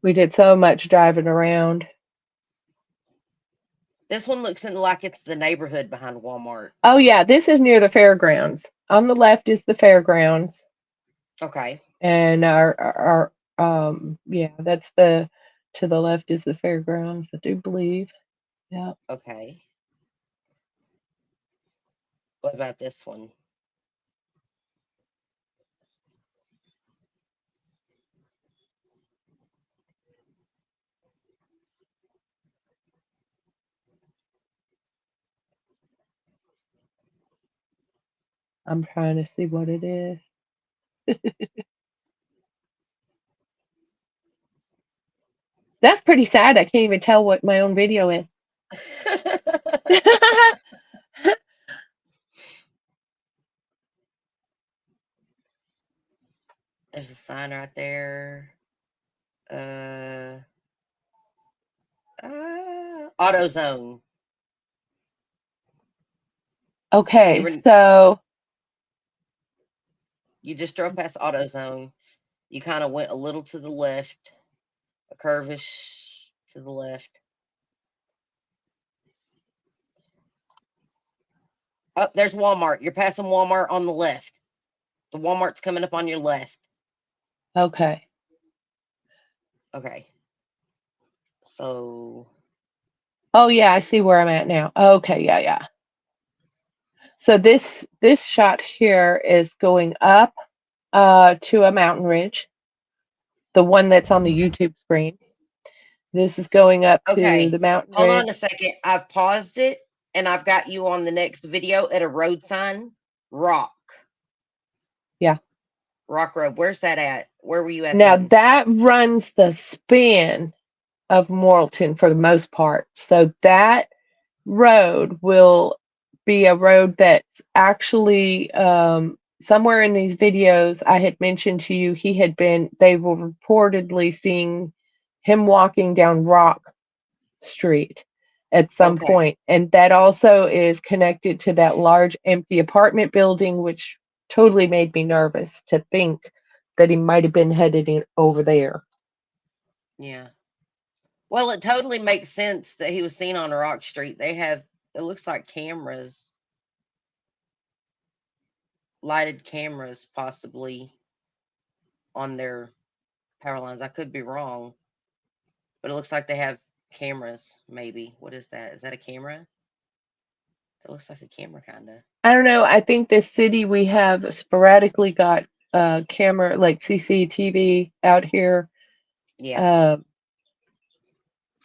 We did so much driving around. This one looks like it's the neighborhood behind Walmart. Oh yeah, this is near the fairgrounds. On the left is the fairgrounds. Okay. And our yeah, that's the to the left is the fairgrounds, I do believe. Yeah. Okay. What about this one? I'm trying to see what it is. That's pretty sad. I can't even tell what my own video is. There's a sign right there. AutoZone. Okay, so You just drove past AutoZone. You kind of went a little to the left, a curvish to the left. Oh, there's Walmart. You're passing Walmart on the left. The Walmart's coming up on your left. okay. Okay. So. Oh yeah, I see where I'm at now. Okay, yeah. So this shot here is going up to a mountain ridge. The one that's on the YouTube screen. This is going up to the mountain Hold on a ridge. second. I've paused it and I've got you on the next video at a road sign. Rock. Yeah. Rock Road. Where's that at? Where were you at Now then? that runs the span of Morrilton for the most part. So that road will be a road that's actually somewhere in these videos I had mentioned to you they were reportedly seeing him walking down Rock Street at some point. And that also is connected to that large empty apartment building, which totally made me nervous to think that he might have been headed in over there. Yeah. Well, it totally makes sense that he was seen on Rock Street. It looks like lighted cameras possibly on their power lines. I could be wrong, but it looks like they have cameras, maybe. What is that? Is that a camera? That looks like a camera, kind of. I don't know. I think this city we have sporadically got camera like CCTV out here. Yeah. Uh,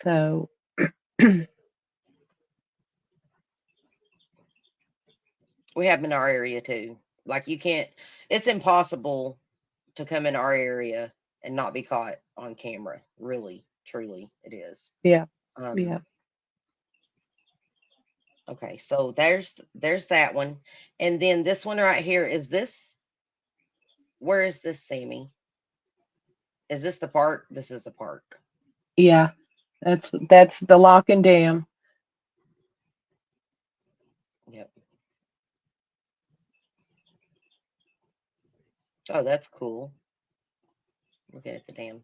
so We have them in our area too. Like you can't, it's impossible to come in our area and not be caught on camera. Really, truly, it is. yeah, Um, yeah. okay, so there's that one. And then this one right here, is this, where is this, Sammy? Is this the park? This is the park. Yeah, that's the lock and dam. Yep. Oh, that's cool. Looking at the dam.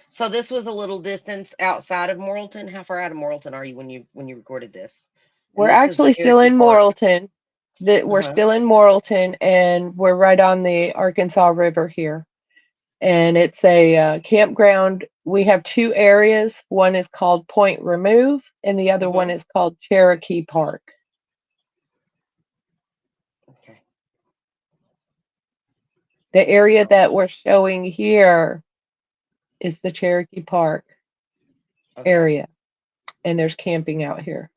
So this was a little distance outside of Morrilton. How far out of Morrilton are you when you recorded this? And We're this is the actually still Cherokee in Park. Morrilton. We're Uh-huh. still in Morrilton, and we're right on the Arkansas River here. And it's a campground. We have two areas. One is called Point Remove, and the other one Mm-hmm. is called Cherokee Park. Okay. The area that we're showing here is the Cherokee Park Okay. area, and there's camping out here.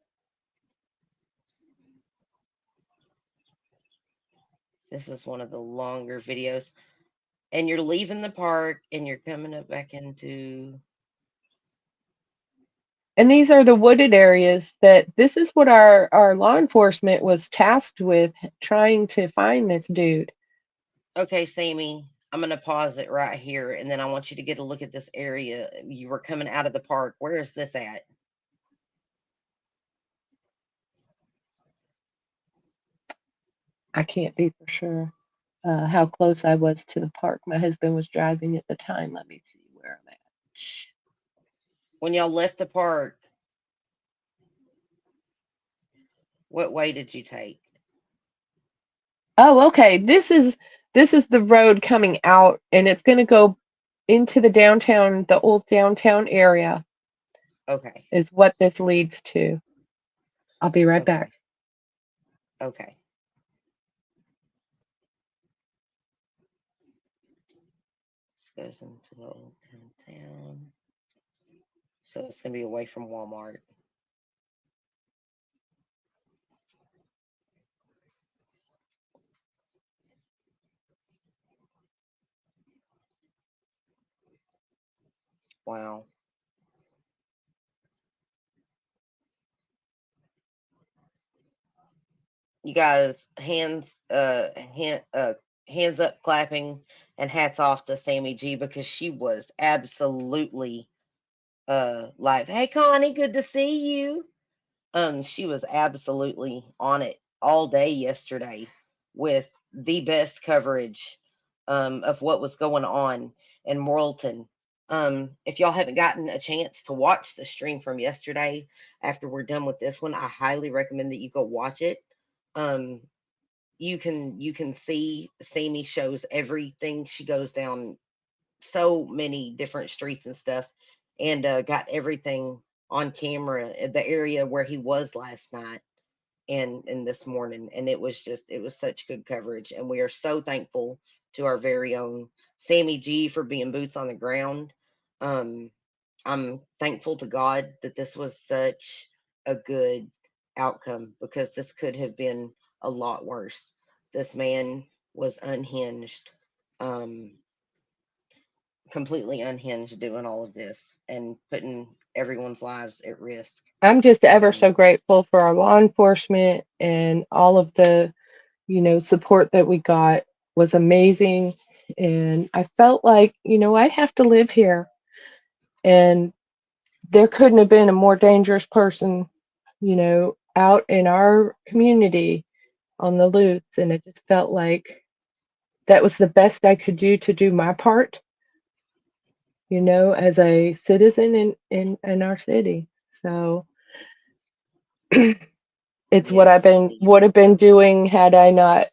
This is one of the longer videos. And you're leaving the park and you're coming up back into. And these are the wooded areas that this is what our law enforcement was tasked with trying to find this dude. Okay, Sammy, I'm gonna pause it right here, and then I want you to get a look at this area. You were coming out of the park. Where is this at? I can't be for sure how close I was to the park. My husband was driving at the time. Let me see where I'm at. When y'all left the park, what way did you take? Oh, okay. This is the road coming out, and it's going to go into the downtown, the old downtown area Okay. is what this leads to. I'll be right Okay. back. Okay. This goes into the old downtown. So it's gonna be away from Walmart. Wow. You guys, hands up clapping and hats off to Sammy G, because she was absolutely like, hey Connie, good to see you. She was absolutely on it all day yesterday with the best coverage of what was going on in Morrilton. If y'all haven't gotten a chance to watch the stream from yesterday after we're done with this one, I highly recommend that you go watch it. Um, you can see Sammy shows everything. She goes down so many different streets and stuff, and got everything on camera at the area where he was last night and this morning. And it was such good coverage, and we are so thankful to our very own Sammy G for being boots on the ground. um I'm thankful to God that this was such a good outcome, because this could have been a lot worse. This man was unhinged, um, completely unhinged, doing all of this and putting everyone's lives at risk. I'm just ever Um, so grateful for our law enforcement and all of the, support that we got was amazing. And I felt like, I have to live here. And there couldn't have been a more dangerous person, out in our community on the loose. And it just felt like that was the best I could do to do my part, as a citizen in our city. So it's what I yes, been Sammy. would have been doing had I not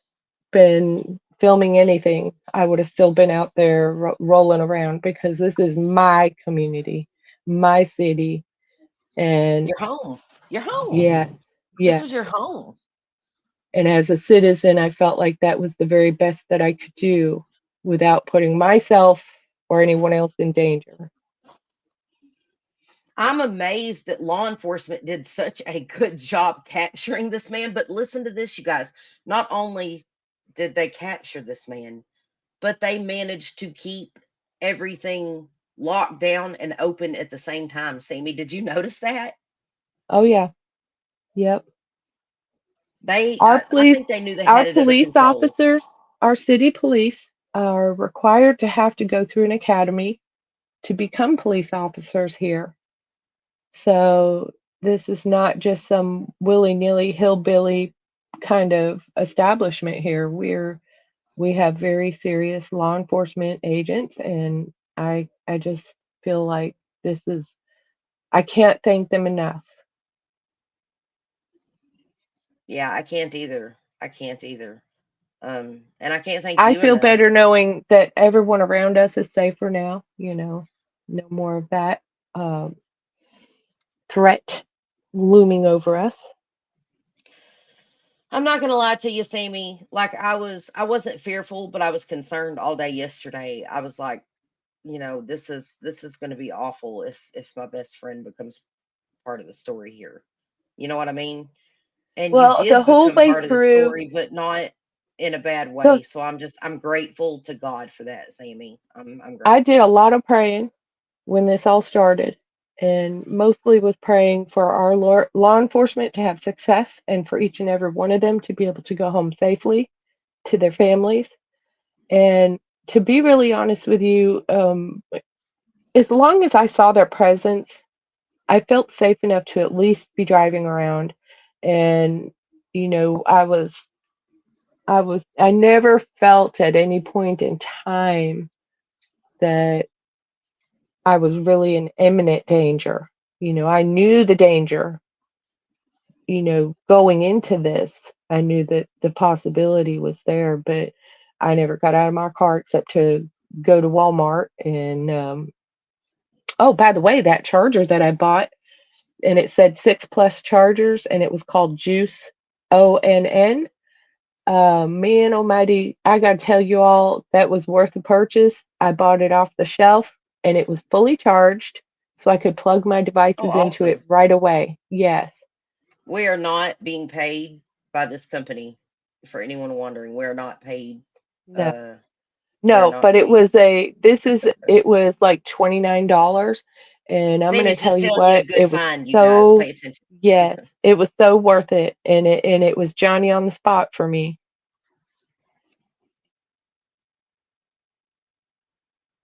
been filming anything, I would have still been out there rolling around because this is my community, my city, and Your home. Your home. yes, This was yes. your home. And as a citizen, I felt like that was the very best that I could do without putting myself or anyone else in danger. I'm amazed that law enforcement did such a good job capturing this man. But listen to this, you guys. Not only did they capture this man, but they managed to keep everything locked down and open at the same time. Sammy, did you notice that? Oh yeah, yep. They, Our I police, think they knew they our had it under police control. officers, our city police are required to have to go through an academy to become police officers here. So this is not just some willy-nilly hillbilly kind of establishment here. We have very serious law enforcement agents, and I just feel like this is I can't thank them enough. Yeah, I can't either. I can't either. And I can't thank I you feel enough. better knowing that everyone around us is safer now, no more of that um, threat looming over us. I'm not gonna lie to you, Sammy. Like I wasn't fearful, but I was concerned all day yesterday. I was like, this is gonna be awful if my best friend becomes part of the story here. You know what I mean? And you Well, the did whole become way part of the through, story, but not in a bad the way. So I'm grateful to God for that, Sammy. I'm I did grateful. a lot of praying when this all started, and mostly was praying for our law enforcement to have success and for each and every one of them to be able to go home safely to their families. And to be really honest with you, as long as I saw their presence, I felt safe enough to at least be driving around. And, I never felt at any point in time that I was really in imminent danger. I knew the danger, going into this. I knew that the possibility was there, but I never got out of my car except to go to Walmart. And, oh, by the way, that charger that I bought, and it said 6 plus chargers, and it was called Juice, ONN. Man almighty, I gotta tell you all, that was worth the purchase. I bought it off the shelf and it was fully charged, so I could plug my Oh, devices into it awesome. right away. Yes. We are not being paid by this company. For anyone wondering, we're not paid. No. Uh, we're No, not but paid. it was like $29, and I'm gonna Sammy's tell just you telling you a what, good it was find, you guys. so Pay attention. yes, it was so worth it, and it was Johnny on the spot for me.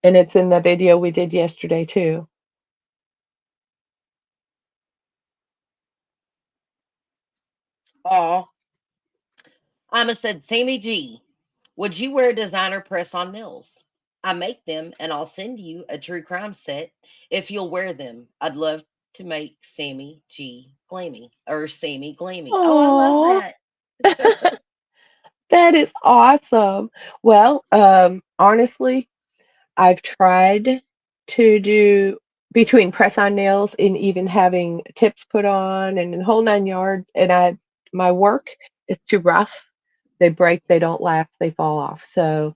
And it's in the video we did yesterday too. Aw, I'ma said, Sammy G, would you wear designer press on nails? I make them and I'll send you a true crime set if you'll wear them. I'd love to make Sammy G glammy or Sammy glammy. Oh, I love Oh, that. that is awesome. Well, honestly, I've tried to do between press on nails and even having tips put on and the whole 9 yards. And my work is too rough. They break, they don't last, they fall off. So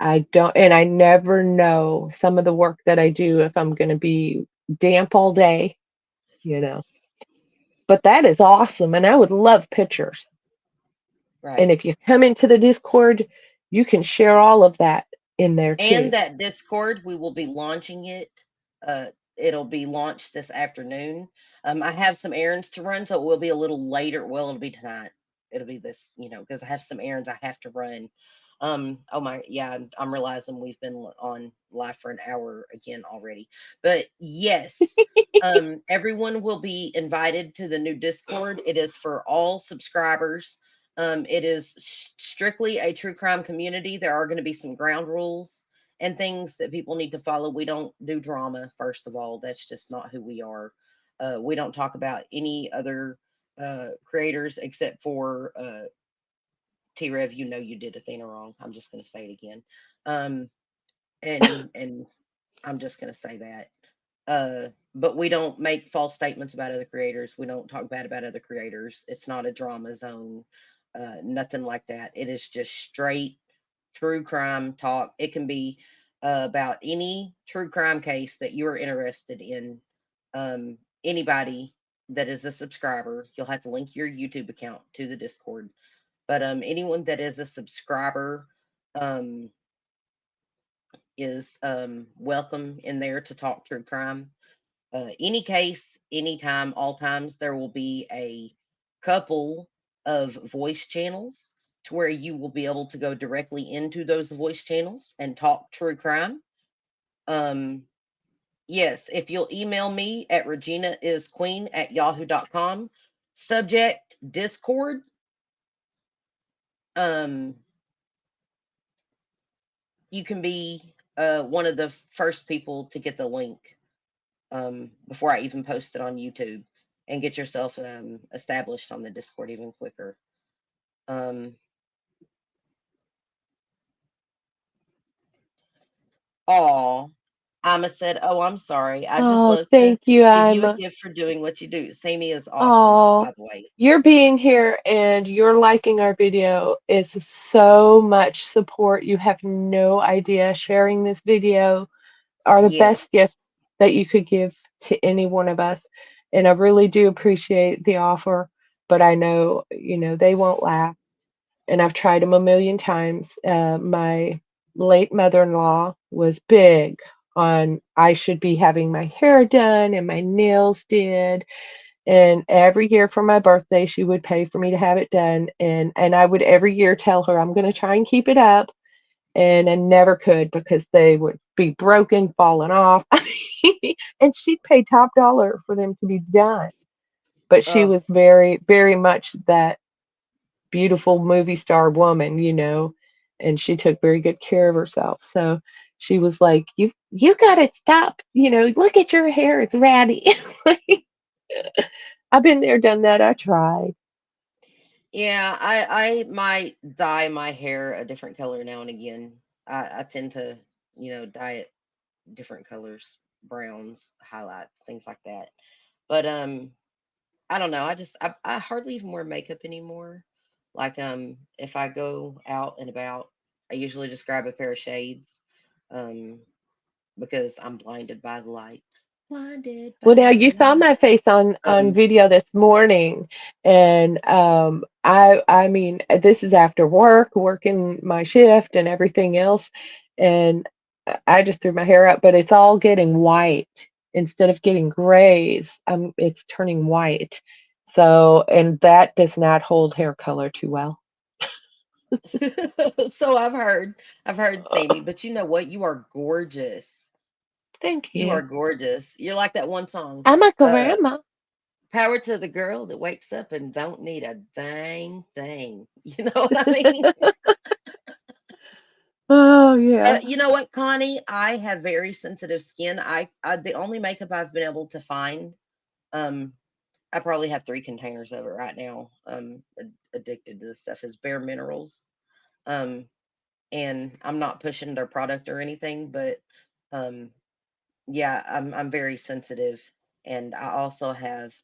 I don't, and I never know some of the work that I do if I'm going to be damp all day, you know. But that is awesome. And I would love pictures. And Right. if you come into the Discord, you can share all of that in there And too. that Discord, we will be launching it. It'll be launched this afternoon. I have some errands to run, so it will be a little later. Well, it'll be tonight. It'll be this, because I have some errands I have to run. Oh my, yeah, I'm realizing we've been on live for an hour again already. But yes, everyone will be invited to the new Discord. It is for all subscribers. It is strictly a true crime community. There are going to be some ground rules and things that people need to follow. We don't do drama, first of all. That's just not who we are. We don't talk about any other creators except for T Rev, you know you did Athena wrong. I'm just gonna say it again. Um, and I'm just gonna say that. But we don't make false statements about other creators. We don't talk bad about other creators. It's not a drama zone, nothing like that. It is just straight true crime talk. It can be about any true crime case that you are interested in. Anybody that is a subscriber, you'll have to link your YouTube account to the Discord. But anyone that is a subscriber um, is welcome in there to talk true crime. Any case, anytime, all times, there will be a couple of voice channels to where you will be able to go directly into those voice channels and talk true crime. Um, yes, if you'll email me at reginaisqueen@yahoo.com, subject Discord, um, you can be one of the first people to get the link before I even post it on YouTube and get yourself established on the Discord even quicker. Um, aw, Ima said, "Oh, I'm sorry. I just Oh, love to thank you, give you a Emma. gift for doing what you do." Sammy is awesome, Oh, by the way. you're being here and you're liking our video. It's so much support. You have no idea. Sharing this video are the Yes. best gifts that you could give to any one of us. And I really do appreciate the offer, but I know, they won't last. And I've tried them a million times. My late mother-in-law was big on I should be having my hair done and my nails did. And every year for my birthday, she would pay for me to have it done. And I would every year tell her I'm going to try and keep it up. And I never could because they would be broken, falling off. And she'd pay top dollar for them to be done. But she Oh, was very, very much that beautiful movie star woman, and she took very good care of herself. So she was like, you gotta stop, look at your hair, it's ratty. I've been there, done that, I tried. yeah. I might dye my hair a different color now and again. I tend to, dye it different colors, browns, highlights, things like that. But I don't know. I hardly even wear makeup anymore. Like if I go out and about, I usually just grab a pair of shades. Um because I'm blinded by the light. Blinded Well, by now the you saw light. my face on Um video this morning, and I mean this is after work, working my shift and everything else, and I just threw my hair up, but it's all getting white instead of getting grays. It's turning white, so and that does not hold hair color too well. so I've heard Sammy, but you know what? You are gorgeous. Thank You are you. gorgeous. You're like that one song. I'm a Uh grandma. Power to the girl that wakes up and don't need a dang thing. You know what I mean? Oh yeah. You know what, Connie? I have very sensitive skin. I the only makeup I've been able to find, um, I probably have 3 containers of it right now. Addicted to this stuff is Bare Minerals. Um, and I'm not pushing their product or anything, but um, yeah, I'm very sensitive, and I also have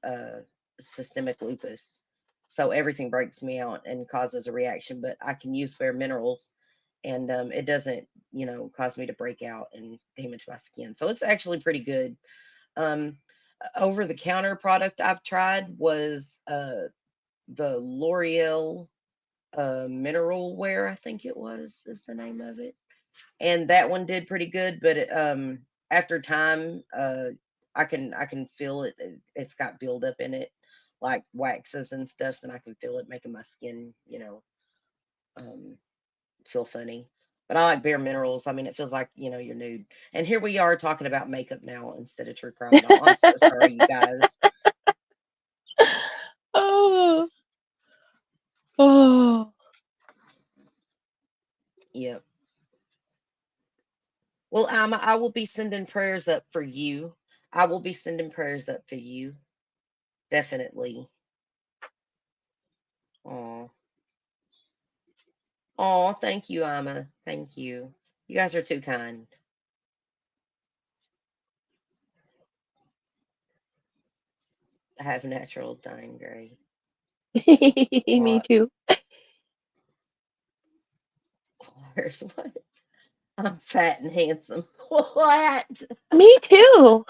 systemic lupus, so everything breaks me out and causes a reaction. But I can use Bare Minerals, and it doesn't, cause me to break out and damage my skin. So it's actually pretty good. Um, Over the counter product I've tried was the L'Oreal Mineral Wear, I think it was, is the name of it, and that one did pretty good. But after time, I can feel it. It's got buildup in it, like waxes and stuff, and I can feel it making my skin, um, feel funny. But I like Bare Minerals. I mean, it feels like you're nude. And here we are talking about makeup now instead of true crime at all. I'm so sorry, you guys. Oh, oh. Yep. Well, I will be sending prayers up for you. I will be sending prayers up for you. Definitely. Aw. Oh, thank you, Amma. Thank you. You guys are too kind. I have natural dying gray. Me What? too. Where's what? I'm fat and handsome. What? Me too.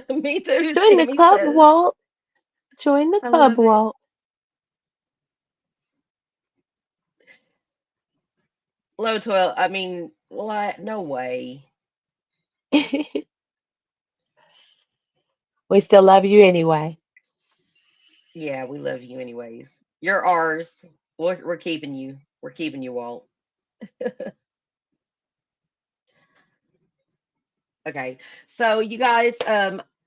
Me too, Join the Sammy club, says. Walt. Join the I club, love it. Walt. Low 12. I mean, what? No way. We still love you anyway. Yeah, we love you anyways. You're ours. We're keeping you. We're keeping you, Walt. Okay. So you guys,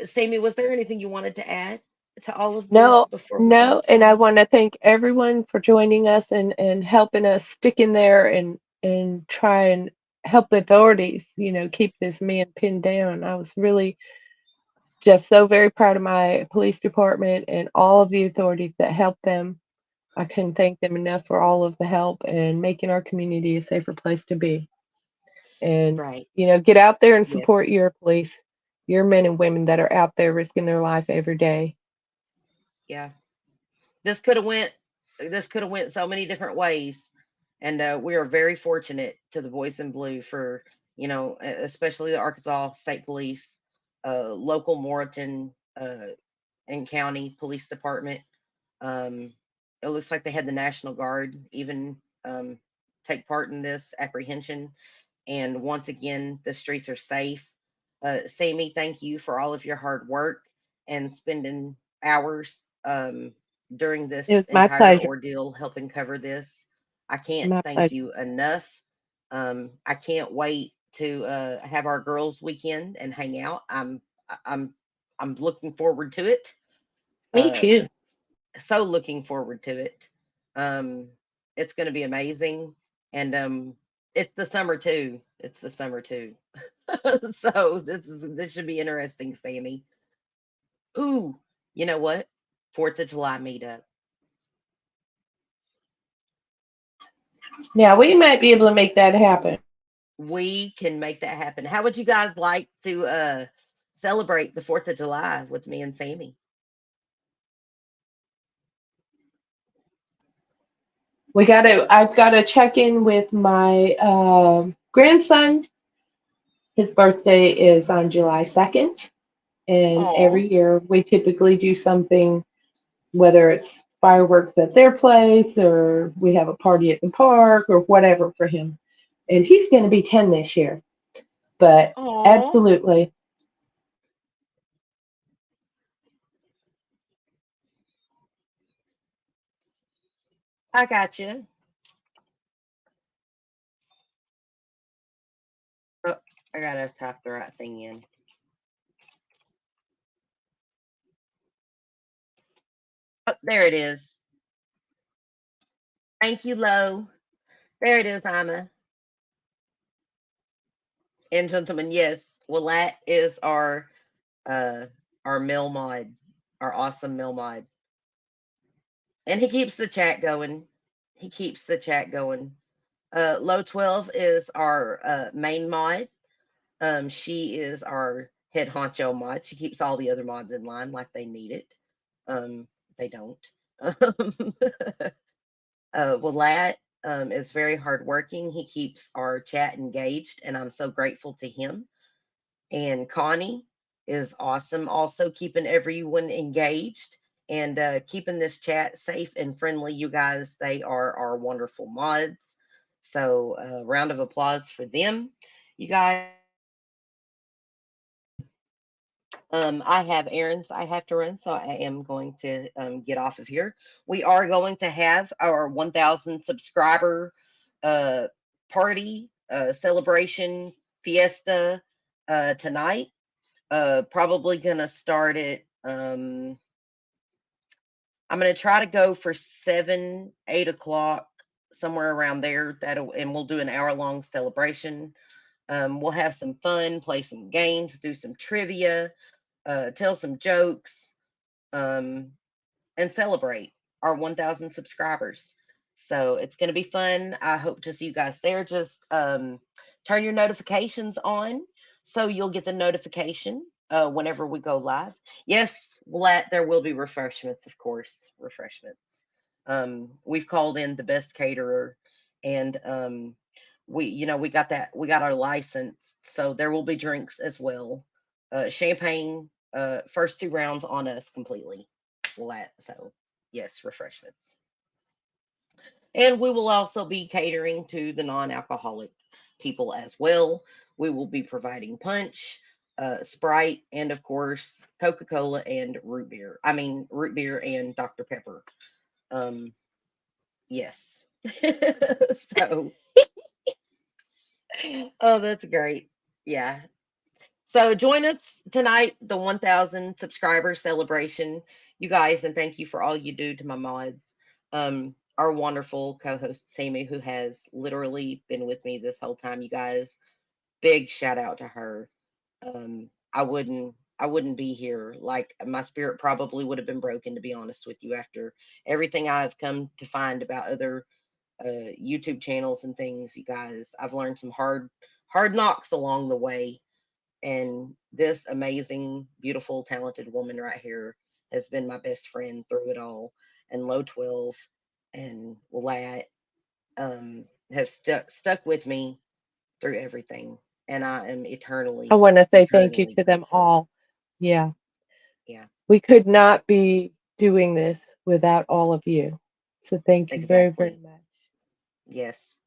Sammy, was there anything you wanted to add to all of this No, before we no, close and I down? want to thank everyone for joining us and helping us stick in there and try and help the authorities, keep this man pinned down. I was really just so very proud of my police department and all of the authorities that helped them. I couldn't thank them enough for all of the help and making our community a safer place to be. And, Right. get out there and Yes. support your police, your men and women that are out there risking their life every day. Yeah. This could have went this could have went so many different ways. And we are very fortunate to the Boys in Blue for, especially the Arkansas State Police, local Morrilton and County Police Department. Um, it looks like they had the National Guard even take part in this apprehension. And once again, the streets are safe. Sammy, thank you for all of your hard work and spending hours during It this was my entire pleasure. ordeal helping cover this. I can't My thank pleasure. you enough. I can't wait to have our girls' weekend and hang out. I'm I'm looking forward to it. Me Uh, too. so looking forward to it. Um, it's going to be amazing, and it's the summer too. It's the summer too. So this should be interesting, Sammy. Ooh, you know what? 4th of July meetup. Now we might be able to make that happen. We can make that happen. How would you guys like to celebrate the 4th of July with me and Sammy? I've gotta check in with my grandson. His birthday is on July 2nd. And Oh, every year we typically do something, whether it's fireworks at their place or we have a party at the park or whatever for him. And he's going to be 10 this year. But oh, absolutely, I got you. Oh, I gotta type the right thing in. Oh, there it is. Thank you, Lo. There it is, Ima. And gentlemen, yes, well, that is uh our mill mod, our awesome mill mod, and he keeps the chat going. He keeps the chat going. Low 12 is our main mod. She is our head honcho mod. She keeps all the other mods in line like they need it. They don't. Willat is very hardworking. He keeps our chat engaged, and I'm so grateful to him. And Connie is awesome, also keeping everyone engaged and keeping this chat safe and friendly. You guys, they are our wonderful mods. So, round of applause for them. You guys, I have errands I have to run, so I am going to get off of here. We are going to have our 1,000 subscriber uh, party, celebration, fiesta tonight. Probably gonna start it. I'm gonna try to go for 7, 8 o'clock, somewhere around there. That'll and we'll do an hour-long celebration. We'll have some fun, play some games, do some trivia, tell some jokes, um, and celebrate our 1,000 subscribers. So it's going to be fun. I hope to see you guys there. Just turn your notifications on so you'll get the notification whenever we go live. Yes, there will be refreshments, of course, refreshments. We've called in the best caterer, and we got that, we got our license, so there will be drinks as well. Champagne, first 2 rounds on us completely. So yes, refreshments. And we will also be catering to the non alcoholic people as well. We will be providing punch, Sprite, and of course, Coca Cola and root beer. I mean, root beer and Dr. Pepper. Um, yes. So, oh, that's great. Yeah. So, join us tonight, the 1,000 subscriber celebration, you guys, and thank you for all you do to my mods. Our wonderful co-host Sammy, who has literally been with me this whole time, you guys. Big shout out to her. I wouldn't be here. Like, my spirit probably would have been broken, to be honest with you, after everything I've come to find about other YouTube channels and things. You guys, I've learned some hard knocks along the way, and this amazing, beautiful, talented woman right here has been my best friend through it all. And Low 12 and Lat have stuck with me through everything. And I am I eternally, want to say thank you eternally to them grateful. all. Yeah, Yeah, we could not be doing this without all of you. So thank you very, very exactly. much. Yes.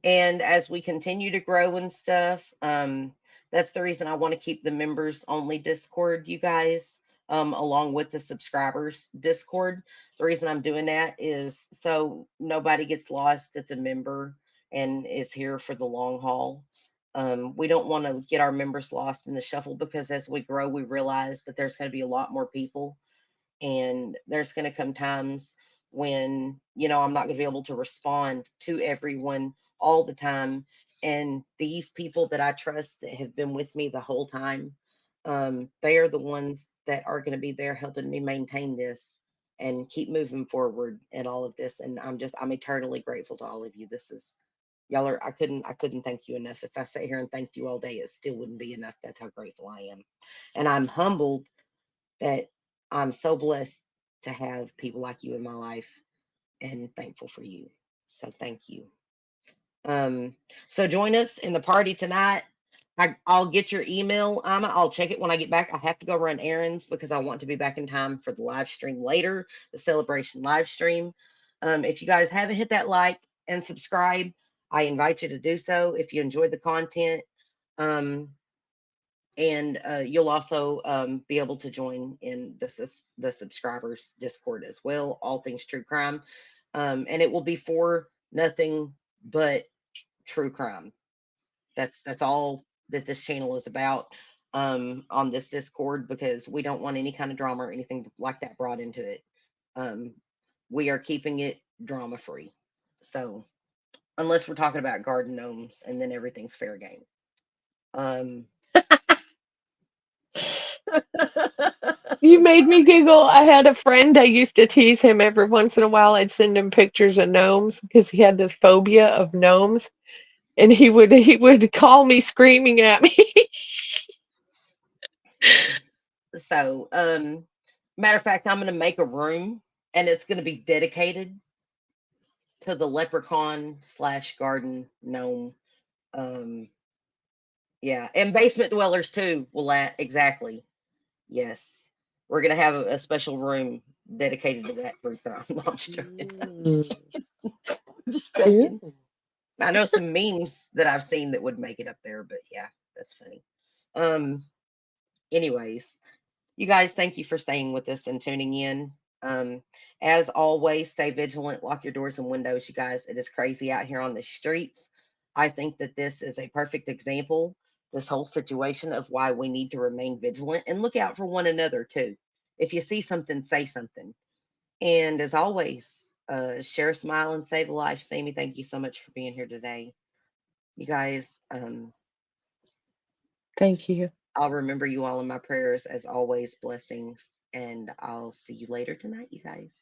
And as we continue to grow and stuff, that's the reason I want to keep the members only Discord, you guys, along with the subscribers Discord. The reason I'm doing that is so nobody gets lost that's a member and is here for the long haul. We don't want to get our members lost in the shuffle, because as we grow, we realize that there's going to be a lot more people, and there's going to come times when I'm not going to be able to respond to everyone all the time. And these people that I trust, that have been with me the whole time, they are the ones that are going to be there helping me maintain this and keep moving forward and all of this. And I'm eternally grateful to all of you. This is Y'all are, I couldn't thank you enough. If I sat here and thanked you all day, it still wouldn't be enough. That's how grateful I am. And I'm humbled that I'm so blessed to have people like you in my life, and thankful for you. So thank you. Um, so join us in the party tonight. I'll get your email, Amma. I'll check it when I get back. I have to go run errands because I want to be back in time for the live stream later, the celebration live stream. If you guys haven't hit that like and subscribe, I invite you to do so if you enjoyed the content. Um, and you'll also be able to join in the subscribers Discord as well, all things true crime. And it will be for nothing but true crime. That's all that this channel is about, on this Discord, because we don't want any kind of drama or anything like that brought into it. um, we are keeping it drama free, so unless we're talking about garden gnomes, and then everything's fair game. um, You made me giggle. I had a friend, I used to tease him every once in a while. I'd send him pictures of gnomes because he had this phobia of gnomes, and he would call me screaming at me. So, matter of fact, I'm going to make a room, and it's going to be dedicated to the leprechaun slash garden gnome. Um, yeah, and basement dwellers too. Will that exactly? Yes, we're going to have a special room dedicated to that group. No, I'm just joking. Mm. Just joking. Ooh. I know some memes that I've seen that would make it up there, but yeah, that's funny. Um, anyways, you guys, thank you for staying with us and tuning in. Um, as always, stay vigilant, lock your doors and windows, you guys. It is crazy out here on the streets. I think that this is a perfect example, this whole situation, of why we need to remain vigilant and look out for one another too. If you see something, say something. And as always, share a smile and save a life. Sammy, thank you so much for being here today. You guys, Thank you. I'll remember you all in my prayers as always. Blessings, and I'll see you later tonight, you guys.